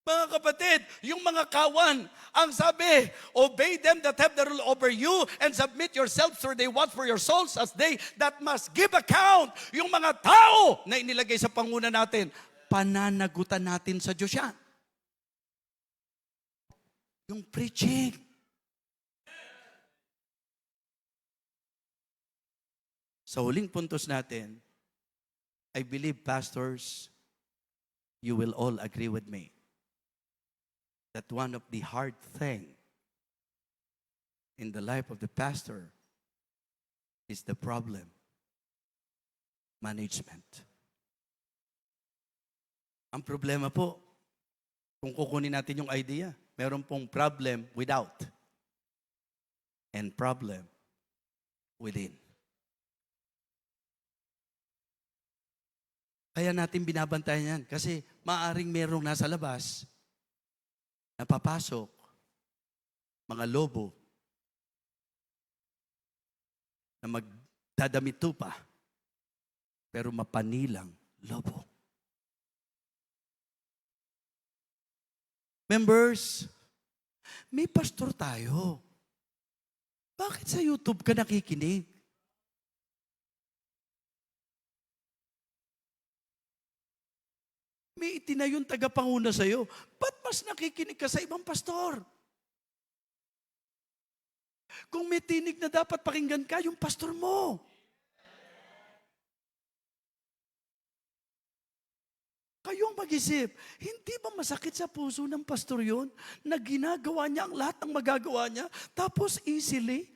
Mga kapatid, yung mga kawan, ang sabi, obey them that have the rule over you and submit yourselves for they watch for your souls as they that must give account. Yung mga tao na inilagay sa panguna natin, pananagutan natin sa Diyos yan. Yung preaching. Sa huling puntos natin, I believe, pastors, you will all agree with me that one of the hard thing in the life of the pastor is the problem management. Ang problema po, kung kukunin natin yung idea, meron pong problem without and problem within. Kaya natin binabantayan yan kasi maaring merong nasa labas, napapasok, mga lobo na magdadamit tupa, pero mapanilang lobo. Members, may pastor tayo. Bakit sa YouTube ka nakikinig? May itinayong tagapanguna sa'yo. Ba't mas nakikinig ka sa ibang pastor? Kung may tinig na dapat pakinggan ka, yung pastor mo. Kayong mag-isip, hindi ba masakit sa puso ng pastor yun na ginagawa niya ang lahat ng magagawa niya, tapos easily,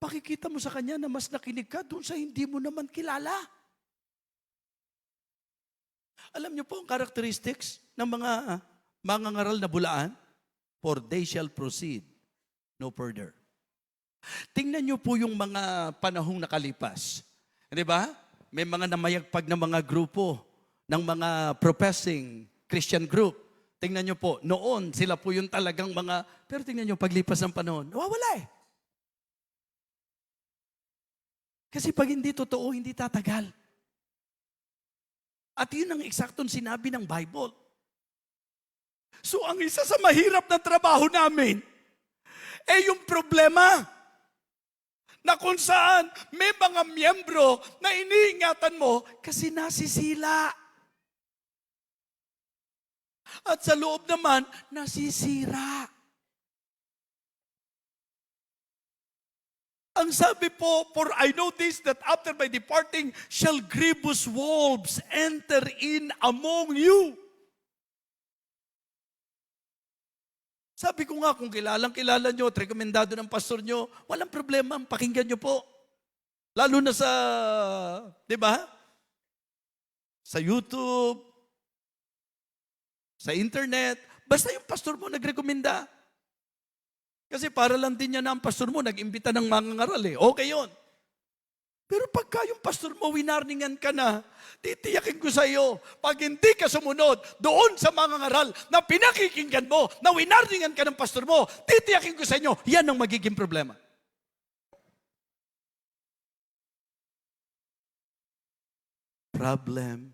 pakikita mo sa kanya na mas nakinig ka doon sa hindi mo naman kilala. Alam niyo po ang characteristics ng mga mangangaral na bulaan? For they shall proceed no further. Tingnan niyo po yung mga panahong nakalipas. Di ba? May mga namayagpag na mga grupo ng mga professing Christian group. Tingnan niyo po, noon sila po yung talagang mga, pero tingnan niyo, paglipas ng panahon, nawawala eh. Kasi pag hindi totoo, hindi tatagal. At yun ang eksaktong sinabi ng Bible. So ang isa sa mahirap na trabaho namin, yung problema na kung saan may mga miyembro na iniingatan mo kasi nasisila. At sa loob naman, nasisira. Ang sabi po, for I know this, that after my departing, shall grievous wolves enter in among you. Sabi ko nga, kung kilala nyo at rekomendado ng pastor nyo, walang problema, pakinggan nyo po. Lalo na sa, di ba? Sa YouTube, sa internet, basta yung pastor mo nagrekomenda. Kasi para lang din niya na ang pastor mo, nag-imbita ng mga ngaral eh. Okay yon. Pero pagka yung pastor mo, winarningan ka na, titiyakin ko sa iyo, pag hindi ka sumunod doon sa mga ngaral na pinakikinggan mo, na winarningan ka ng pastor mo, titiyakin ko sa inyo, yan ang magiging problema. Problem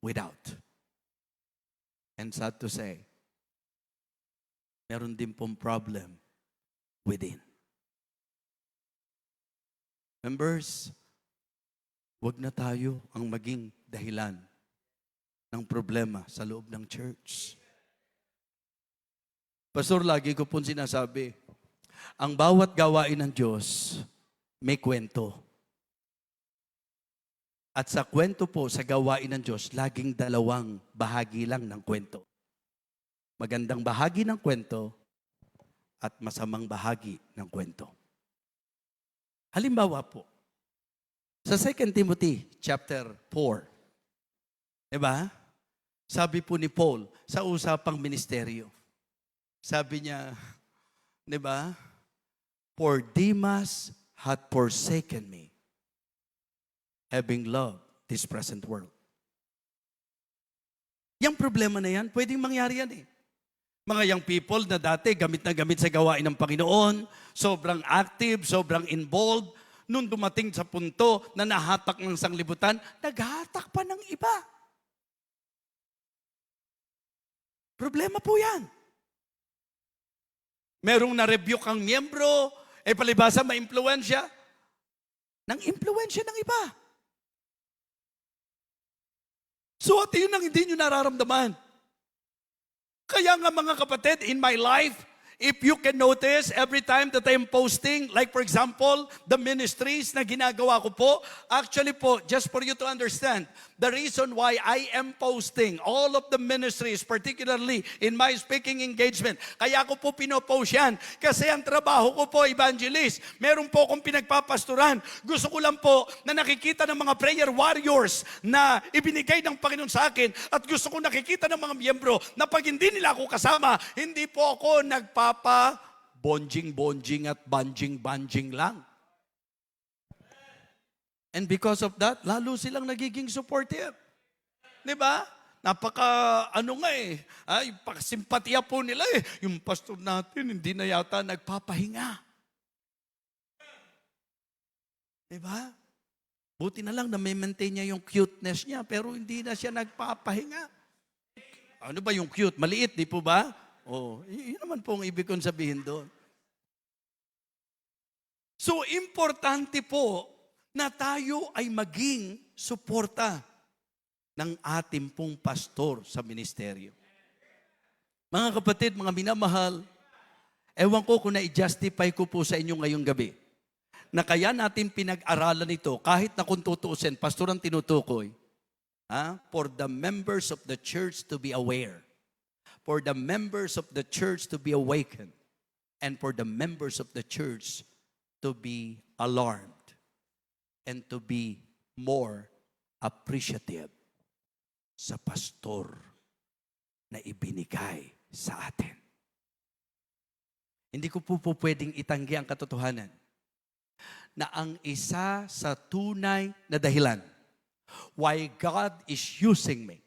without. And sad to say, meron din pong problem within. Members, wag na tayo ang maging dahilan ng problema sa loob ng church. Pastor, lagi ko pong sinasabi, ang bawat gawain ng Diyos may kwento. At sa kwento po, sa gawain ng Diyos, laging dalawang bahagi lang ng kwento. Magandang bahagi ng kwento at masamang bahagi ng kwento. Halimbawa po, sa 2 Timothy chapter 4, diba? Sabi po ni Paul sa usapang ministeryo, sabi niya, diba? For Demas hath forsaken me, having loved this present world. Yang problema na yan, pwedeng mangyari yan eh. Mga young people na dati gamit na gamit sa gawain ng Panginoon, sobrang active, sobrang involved, nung dumating sa punto na nahatak ng sanglibutan, naghatak pa ng iba. Problema po yan. Merong na-rebuke ang miyembro, palibasa ma-impluensya, ng impluensya ng iba. So at yun ang hindi nyo nararamdaman. Kaya nga mga kapatid, in my life, if you can notice, every time that I am posting, like for example, the ministries na ginagawa ko po, actually po, just for you to understand, the reason why I am posting all of the ministries, particularly in my speaking engagement, kaya ko po pinopost yan, kasi ang trabaho ko po, evangelist, meron po akong pinagpapastoran. Gusto ko lang po na nakikita ng mga prayer warriors na ibinigay ng Panginoon sa akin, at gusto ko nakikita ng mga miyembro na pag hindi nila ako kasama, hindi po ako bonjing-bonjing at banjing-banjing lang. And because of that, lalo silang nagiging supportive. Diba? Pakasimpatiya po nila eh. Yung pastor natin, hindi na yata nagpapahinga. Diba? Buti na lang na may maintain niya yung cuteness niya, pero hindi na siya nagpapahinga. Ano ba yung cute? Maliit, di po ba? Oh, yun naman po ang ibig kong sabihin doon. So, importante po na tayo ay maging suporta ng ating pong pastor sa ministeryo. Mga kapatid, mga minamahal, ewan ko kung na-justify ko po sa inyo ngayong gabi, na kaya natin pinag-aralan ito, kahit na kung tutuusin, pastor ang tinutukoy, for the members of the church to be aware, for the members of the church to be awakened, and for the members of the church to be alarmed, and to be more appreciative sa pastor na ibinigay sa atin. Hindi ko po pwedeng itanggi ang katotohanan na ang isa sa tunay na dahilan why God is using me,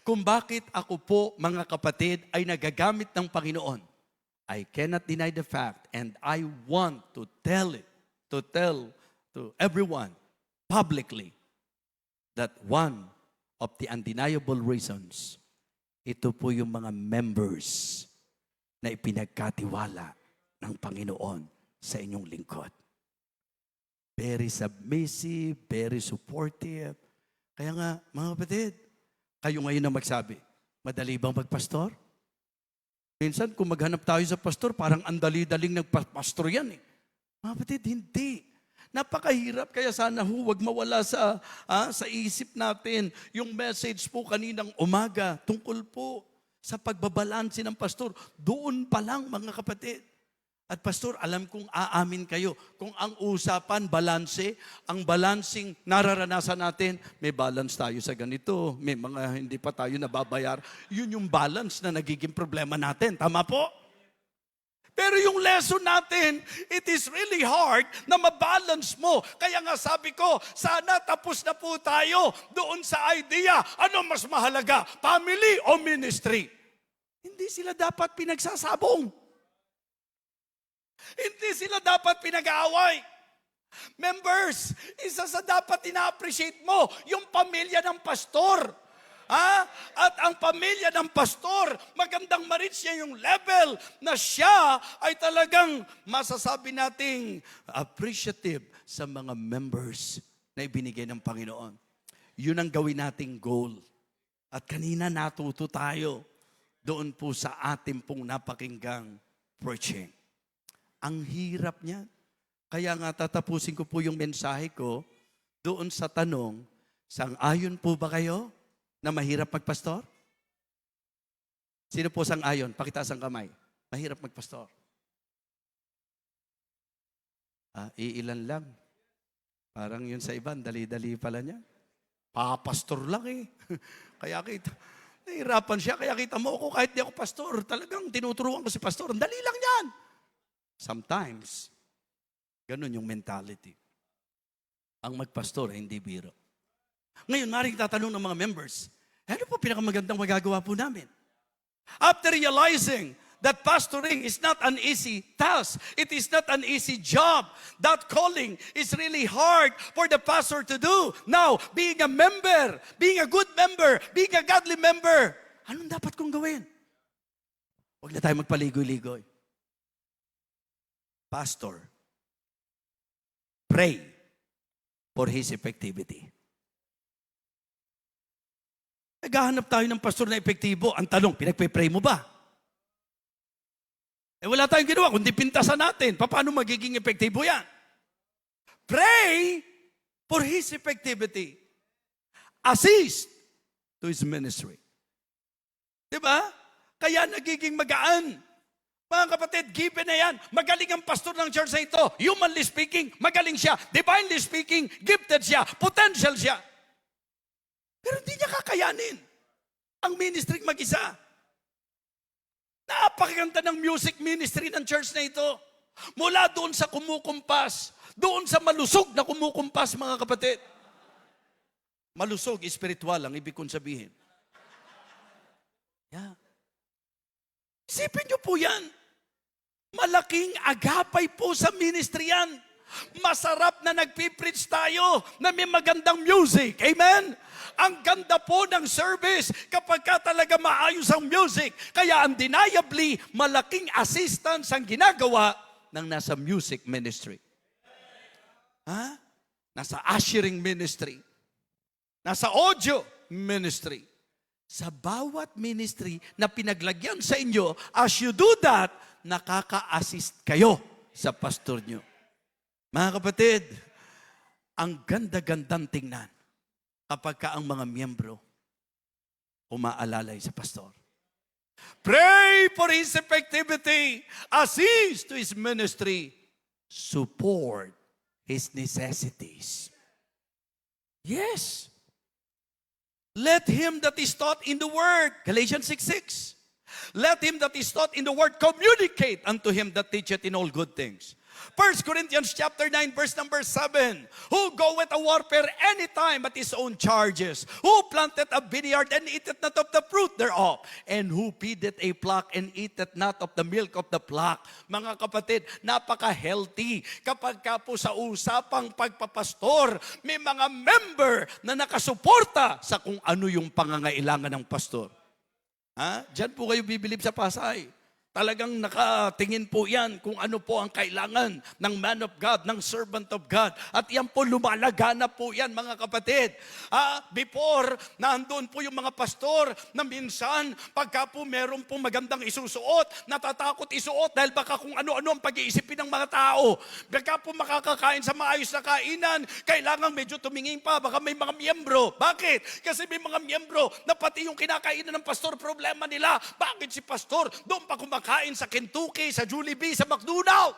kung bakit ako po, mga kapatid, ay nagagamit ng Panginoon, I cannot deny the fact, and I want to tell to everyone publicly that one of the undeniable reasons, ito po yung mga members na ipinagkatiwala ng Panginoon sa inyong lingkod. Very submissive, very supportive. Kaya nga, mga kapatid, kayo ngayon na magsabi, madali bang magpastor? Minsan, kung maghanap tayo sa pastor, parang andali-daling nagpastor yan eh. Mga kapatid, hindi. Napakahirap, kaya sana huwag mawala sa isip natin yung message po kaninang umaga tungkol po sa pagbabalanse ng pastor. Doon pa lang, mga kapatid. At pastor, alam kong aamin kayo, kung ang usapan, balanse, ang balancing nararanasan natin, may balance tayo sa ganito, may mga hindi pa tayo nababayar. Yun yung balance na nagiging problema natin. Tama po? Pero yung lesson natin, it is really hard na mabalance mo. Kaya nga sabi ko, sana tapos na po tayo doon sa idea, ano mas mahalaga, family o ministry? Hindi sila dapat pinagsasabong. Hindi sila dapat pinag-aaway. Members, isa sa dapat ina-appreciate mo, yung pamilya ng pastor. At ang pamilya ng pastor, magandang ma-reach niya yung level na siya ay talagang masasabi nating appreciative sa mga members na ibinigay ng Panginoon. Yun ang gawin nating goal. At kanina natuto tayo doon po sa ating pong napakinggang preaching. Ang hirap niya. Kaya nga tatapusin ko po yung mensahe ko doon sa tanong, sang-ayon po ba kayo na mahirap magpastor? Sino po sang-ayon? Pakitaas ang kamay. Mahirap magpastor. Iilan lang. Parang yun sa iba, dali-dali pala niya. Papastor lang eh. Kaya nahihirapan siya. Kaya kita mo ako, kahit di ako pastor, talagang tinuturuan ko si pastor. Dali lang yan. Sometimes, ganun yung mentality. Ang magpastor ay hindi biro. Ngayon, maring tatanong ng mga members, ano po pinakamagandang magagawa po namin? After realizing that pastoring is not an easy task, it is not an easy job, that calling is really hard for the pastor to do. Now, being a member, being a good member, being a godly member, anong dapat kong gawin? Huwag na tayo magpaligoy-ligoy. Pastor, pray for his effectivity. Naghahanap tayo ng pastor na epektibo. Ang tanong, pinagpe-pray mo ba? Wala tayong ginawa, kundi pintasan natin. Paano magiging epektibo yan? Pray for his effectivity. Assist to his ministry. Diba? Kaya nagiging magaan. Mga kapatid, given na yan. Magaling ang pastor ng church na ito. Humanly speaking, magaling siya. Divinely speaking, gifted siya. Potential siya. Pero hindi niya kakayanin ang ministry mag-isa. Napakaganda ng music ministry ng church na ito. Mula doon sa kumukumpas, doon sa malusog na kumukumpas, mga kapatid. Malusog, spiritual ang ibig kong sabihin. Yeah. Isipin niyo po yan. Malaking agapay po sa ministry yan. Masarap na nagpipreach tayo na may magandang music. Amen? Ang ganda po ng service kapag ka talaga maayos ang music. Kaya undeniably, malaking assistance ang ginagawa ng nasa music ministry. Nasa ushering ministry. Nasa audio ministry. Sa bawat ministry na pinaglagyan sa inyo, as you do that, nakaka-assist kayo sa pastor nyo. Mga kapatid, ang ganda-gandang tingnan kapag ka ang mga miyembro umaalalay sa pastor. Pray for his effectivity, assist to his ministry, support his necessities. Yes. Let him that is taught in the word, Galatians 6:6. Let him that is taught in the word communicate unto him that teacheth in all good things. 1 Corinthians chapter 9, verse number 7. Who goeth a warfare anytime at his own charges? Who planted a vineyard and eateth not of the fruit thereof? And who feedeth a flock and eateth not of the milk of the flock? Mga kapatid, napaka-healthy. Kapag ka po sa usapang pagpapastor, may mga member na nakasuporta sa kung ano yung pangangailangan ng pastor. Diyan po kayo bibilib sa Pasay. Talagang nakatingin po yan kung ano po ang kailangan ng man of God, ng servant of God. At yan po, lumalaganap po yan, mga kapatid. Before, nandun po yung mga pastor na minsan, pagka po meron po magandang isusuot, natatakot isuot dahil baka kung ano-ano ang pag-iisipin ng mga tao. Baka po makakakain sa maayos na kainan, kailangan medyo tumingin pa, baka may mga miyembro. Bakit? Kasi may mga miyembro na pati yung kinakainan ng pastor, problema nila. Bakit si pastor doon pa kumakain sa Kentucky, sa Jollibee, sa McDonald's?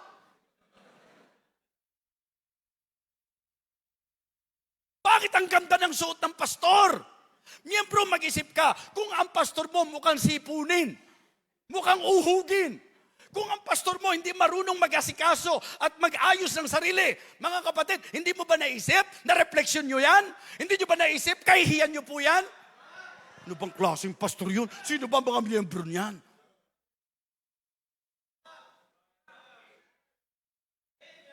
Bakit ang ganda ng suot ng pastor? Miyembro, mag-isip ka, kung ang pastor mo mukhang sipunin, mukhang uhugin, kung ang pastor mo hindi marunong mag-asikaso at mag-ayos ng sarili, mga kapatid, hindi mo ba naisip na refleksyon nyo yan? Hindi nyo ba naisip, kahihiyan nyo po yan? Ano bang klaseng pastor yun? Sino ba mga miyembro niyan?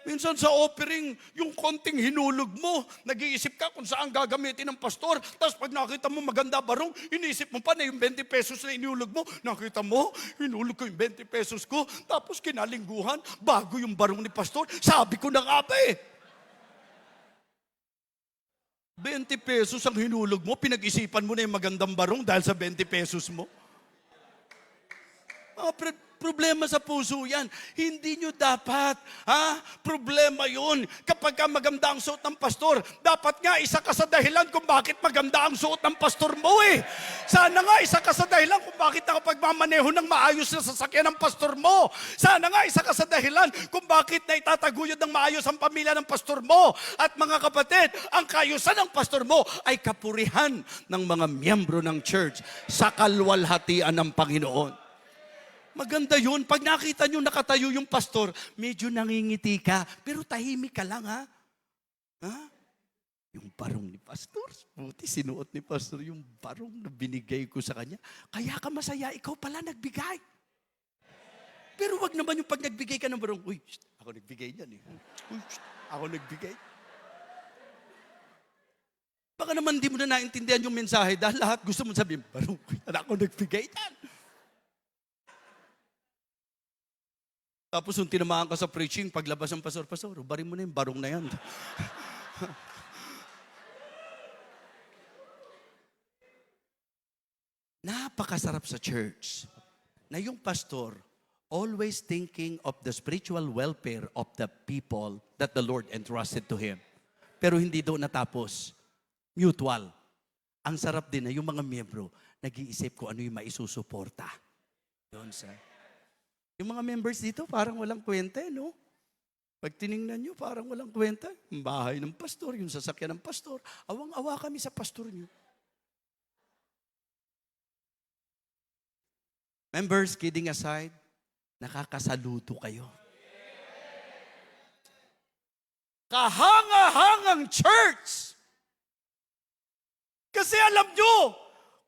Minsan sa offering, yung konting hinulog mo, nag-iisip ka kung saan gagamitin ng pastor. Tapos pag nakita mo maganda barong, inisip mo pa na yung 20 pesos na inulog mo. Nakita mo, hinulog ko yung 20 pesos ko. Tapos kinalingguhan, bago yung barong ni pastor. Sabi ko na nga ba eh. 20 pesos ang hinulog mo, pinag-isipan mo na yung magandang barong dahil sa 20 pesos mo. Problema sa puso yan. Hindi nyo dapat, problema yun. Kapag ka maganda ang suot ng pastor, dapat nga isa ka sa dahilan kung bakit maganda ang suot ng pastor mo eh. Sana nga isa ka sa dahilan kung bakit nakapagmamaneho ng maayos na sasakyan ng pastor mo. Sana nga isa ka sa dahilan kung bakit na itataguyod ng maayos ang pamilya ng pastor mo. At mga kapatid, ang kaayusan ng pastor mo ay kapurihan ng mga miyembro ng church sa kalwalhatian ng Panginoon. Maganda yun. Pag nakita nyo nakatayo yung pastor, medyo nangingiti ka, pero tahimik ka lang, ha? Yung barong ni pastor, buti sinuot ni pastor yung barong na binigay ko sa kanya. Kaya ka masaya, ikaw pala nagbigay. Pero wag naman yung pag nagbigay ka ng barong, uy, ako nagbigay niyan eh. Uy, ako nagbigay. Baka naman di mo na naintindihan yung mensahe dahil lahat gusto mo sabihin, barong, ako nagbigay yan. Tapos nung tinamaan ka sa preaching, paglabas ng pastor, ubarin mo na yung barong na yan. Napakasarap sa church na yung pastor always thinking of the spiritual welfare of the people that the Lord entrusted to him. Pero hindi doon natapos. Mutual. Ang sarap din na yung mga miyembro, nag-iisip ko ano yung maisusuporta. Doon sa... Yung mga members dito, parang walang kwenta, no? Pag tiningnan nyo, parang walang kwenta. Yung bahay ng pastor, yung sasakyan ng pastor. Awang-awa kami sa pastor nyo. Members, kidding aside, nakakasaludo kayo. Kahanga-hangang church! Kasi alam nyo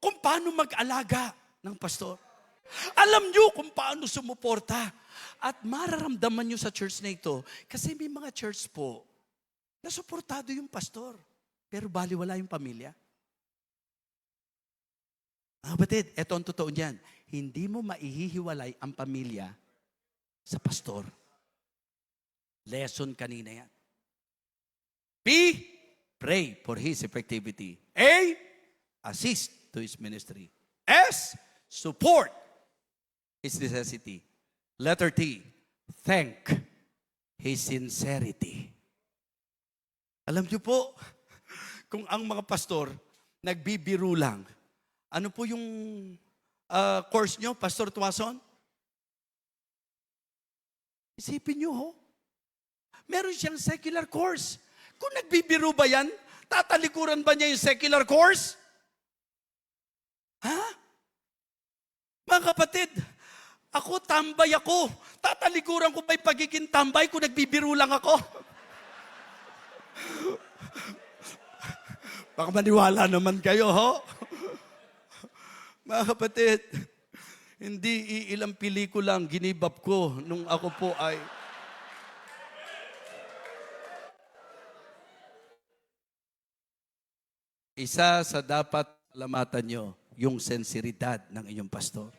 kung paano mag-alaga ng pastor. Alam nyo kung paano sumuporta. At mararamdaman nyo sa church na ito, kasi may mga church po na suportado yung pastor, pero baliwala yung pamilya. Batid, eto ang totoo niyan. Hindi mo maihihiwalay ang pamilya sa pastor. Lesson kanina yan. P, pray for his effectivity. A, assist to his ministry. S, support his necessity. Letter T, thank his sincerity. Alam niyo po, kung ang mga pastor nagbibiro lang, ano po yung course nyo, Pastor Tuason? Isipin nyo, ho? Meron siyang secular course. Kung nagbibiro ba yan, tatalikuran ba niya yung secular course? Ha? Mga kapatid, ako, tambay ako. Tatalikuran ko ba'y pagiging tambay kung nagbibiro lang ako? Baka maniwala naman kayo, ho? Mga kapatid, hindi iilang pelikula ang ginibab ko nung ako po ay... Isa sa dapat alamatan nyo, yung sensiridad ng inyong pastor.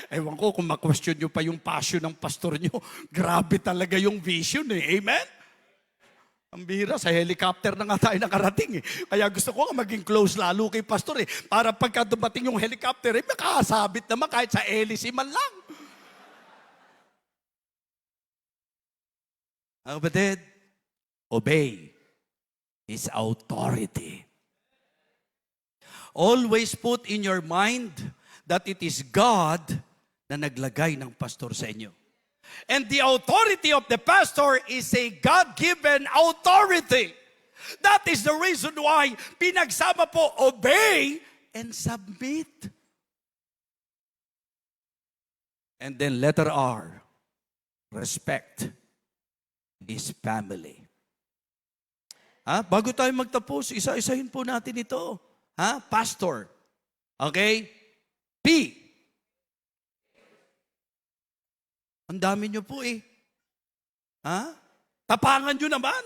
Ewan ko kung ma-question nyo pa yung passion ng pastor nyo. Grabe talaga yung vision eh. Amen? Ang bihira, sa helicopter na nga tayo nakarating eh. Kaya gusto ko nga maging close lalo kay pastor eh. Para pagka dumating yung helicopter eh, makakasabit naman kahit sa hélice man lang. Ang kapatid, obey His authority. Always put in your mind that it is God na naglagay ng pastor sa inyo. And the authority of the pastor is a God-given authority. That is the reason why pinagsama po obey and submit. And then letter R, respect his family. Bago tayo magtapos, isa-isahin po natin ito. Pastor. Okay? P. Ang dami nyo po eh. Tapangan nyo naman.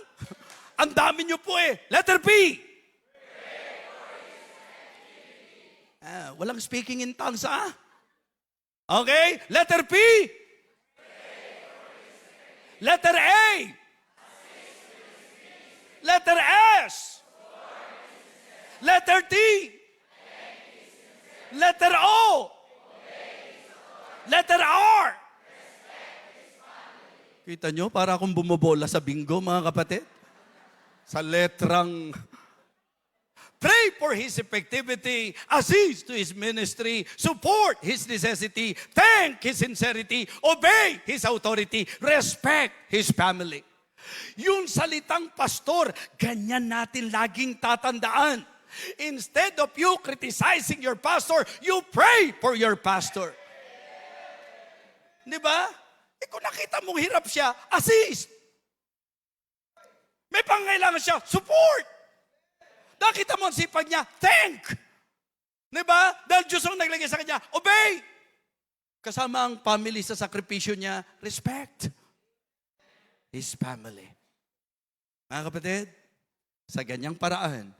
Ang dami nyo po eh. Letter P. Walang speaking in tongues Okay? Letter P. Letter A. Letter S. Letter T. Letter O. Letter R. Kita nyo, para akong bumobola sa bingo, mga kapatid. Sa letrang, pray for his effectivity, assist to his ministry, support his necessity, thank his sincerity, obey his authority, respect his family. Yung salitang pastor, ganyan natin laging tatandaan. Instead of you criticizing your pastor, you pray for your pastor. Di ba? Kung nakita mong hirap siya, assist. May pangailangan siya, support. Nakita mo ang sipag niya, thank. Di ba? Dahil Diyos ang naglagay sa kanya, obey. Kasama ang family sa sakripisyo niya, respect his family. Mga kapatid, sa ganyang paraan,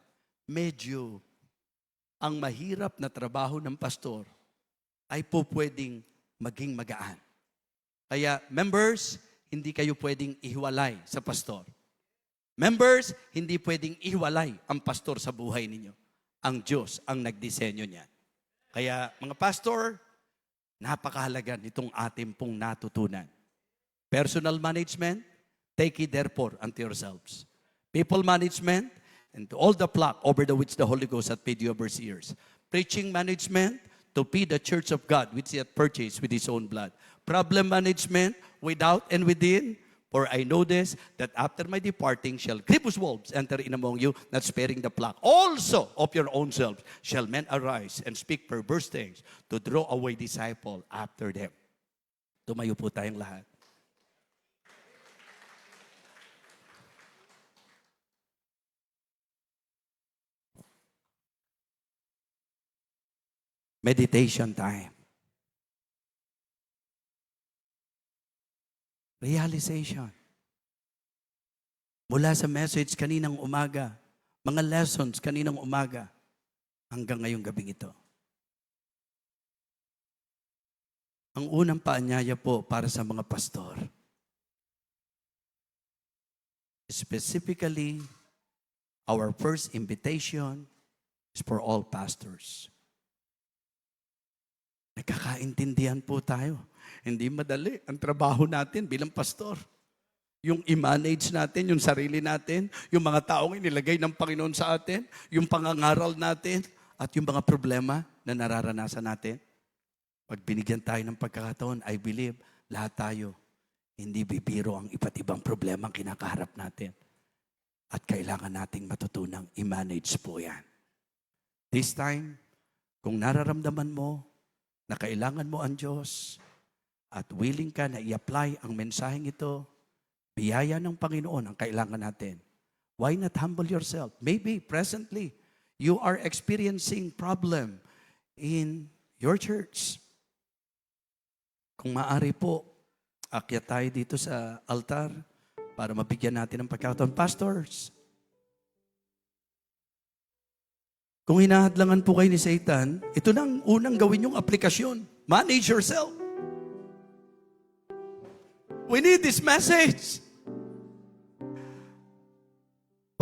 medyo ang mahirap na trabaho ng pastor ay po pwedeng maging magaan. Kaya, members, hindi kayo pwedeng ihiwalay sa pastor. Members, hindi pwedeng ihiwalay ang pastor sa buhay ninyo. Ang Diyos ang nagdisenyo niyan. Kaya, mga pastor, napakahalaga nitong ating pong natutunan. Personal management, take it therefore unto yourselves. People management, and to all the flock over the which the Holy Ghost hath paid you overseers. Preaching management, to feed the church of God which he hath purchased with his own blood. Problem management, without and within. For I know this, that after my departing shall grievous wolves enter in among you, not sparing the flock. Also of your own selves shall men arise and speak perverse things to draw away disciple after them. Tumayo po tayong lahat. Meditation time. Realization. Mula sa message kaninang umaga, mga lessons kaninang umaga, hanggang ngayong gabing ito. Ang unang paanyaya po para sa mga pastor. Specifically, our first invitation is for all pastors. Nagkakaintindihan po tayo. Hindi madali ang trabaho natin bilang pastor. Yung i-manage natin, yung sarili natin, yung mga taong inilagay ng Panginoon sa atin, yung pangangaral natin, at yung mga problema na nararanasan natin. Pag binigyan tayo ng pagkakataon, I believe, lahat tayo, hindi bibiro ang iba't ibang problema ang kinakaharap natin. At kailangan nating matutunang i-manage po yan. This time, kung nararamdaman mo na kailangan mo ang Diyos at willing ka na i-apply ang mensaheng ito, biyaya ng Panginoon ang kailangan natin. Why not humble yourself? Maybe presently, you are experiencing problem in your church. Kung maaari po, akyat tayo dito sa altar para mabigyan natin ng pagkakataon. Pastors, kung hinahadlangan po kayo ni Satan, ito na ang unang gawin yung aplikasyon. Manage yourself. We need this message.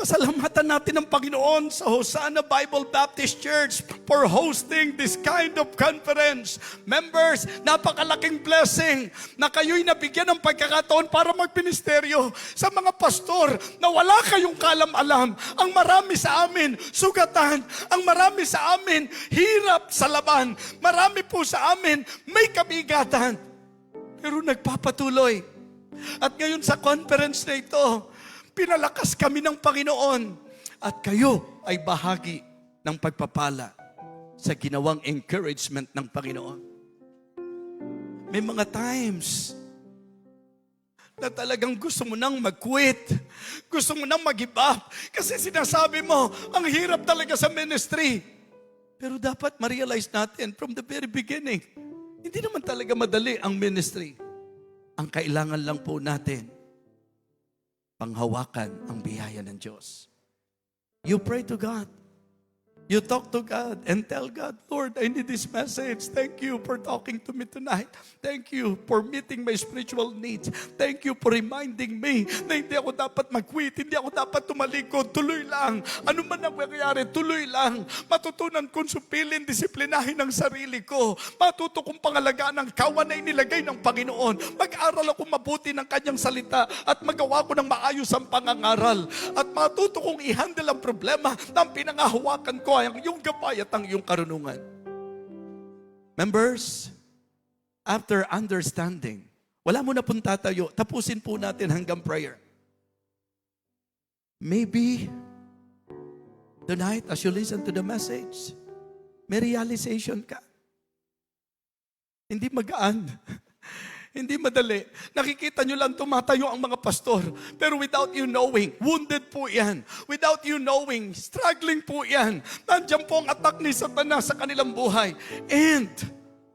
Pasalamatan natin ang Panginoon sa Hosanna Bible Baptist Church for hosting this kind of conference. Members, napakalaking blessing na kayo'y nabigyan ng pagkakataon para magministeryo sa mga pastor na wala kayong kalam-alam. Ang marami sa amin, sugatan. Ang marami sa amin, hirap sa laban. Marami po sa amin, may kabigatan. Pero nagpapatuloy. At ngayon sa conference na ito, pinalakas kami ng Panginoon at kayo ay bahagi ng pagpapala sa ginawang encouragement ng Panginoon. May mga times na talagang gusto mo nang mag-quit, gusto mo nang mag-give up, kasi sinasabi mo, ang hirap talaga sa ministry. Pero dapat ma-realize natin from the very beginning, hindi naman talaga madali ang ministry. Ang kailangan lang po natin, panghawakan ang biyaya ng Diyos. You pray to God. You talk to God and tell God, Lord, I need this message. Thank you for talking to me tonight. Thank you for meeting my spiritual needs. Thank you for reminding me na hindi ako dapat mag-quit, hindi ako dapat tumalikod. Tuloy lang. Ano man ang mangyayari, tuloy lang. Matutunan kong supilin, disiplinahin ang sarili ko. Matuto kong pangalagaan ang kawan na inilagay ng Panginoon. Mag-aral ako mabuti ng kanyang salita at magawa ko ng maayos ang pangangaral. At matuto kong i-handle ang problema na ang pinangahawakan ko ang iyong gabay at ang iyong karunungan. Members, after understanding, wala mo na pong tatayo. Tapusin po natin hanggang prayer. Maybe tonight, as you listen to the message, may realization ka. Hindi magaan. Hindi madali. Nakikita nyo lang tumatayo ang mga pastor. Pero without you knowing, wounded po yan. Without you knowing, struggling po yan. Nandiyan po ang attack ni Satanas sa kanilang buhay. And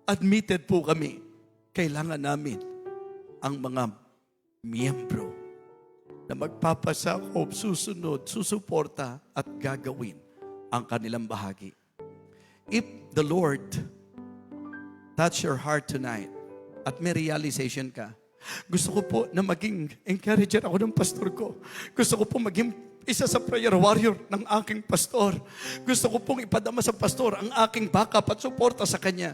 admitted po kami, kailangan namin ang mga miyembro na magpapasakop, susunod, susuporta at gagawin ang kanilang bahagi. If the Lord touch your heart tonight, at may realization ka, gusto ko po na maging encourager ako ng pastor ko. Gusto ko po maging isa sa prayer warrior ng aking pastor. Gusto ko pong ipadama sa pastor ang aking backup at suporta sa kanya.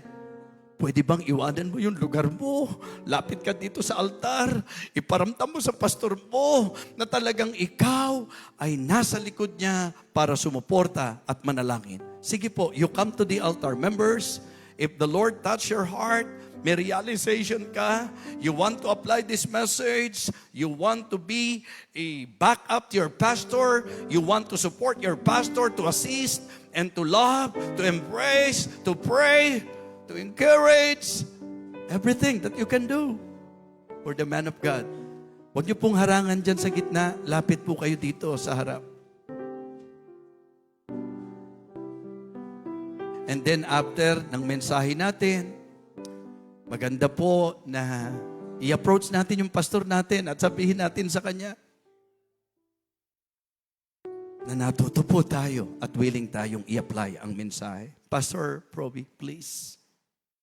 Pwede bang iwanan mo yung lugar mo? Lapit ka dito sa altar. Iparamdam mo sa pastor mo na talagang ikaw ay nasa likod niya para sumuporta at manalangin. Sige po, you come to the altar. Members, if the Lord touch your heart, may realization ka, you want to apply this message, you want to be a backup to your pastor, you want to support your pastor, to assist and to love, to embrace, to pray, to encourage, everything that you can do for the man of God. Huwag niyo pong harangan dyan sa gitna, lapit po kayo dito sa harap. And then after ng mensahe natin, maganda po na i-approach natin yung pastor natin at sabihin natin sa kanya na natuto po tayo at willing tayong i-apply ang mensahe. Pastor Proby, please.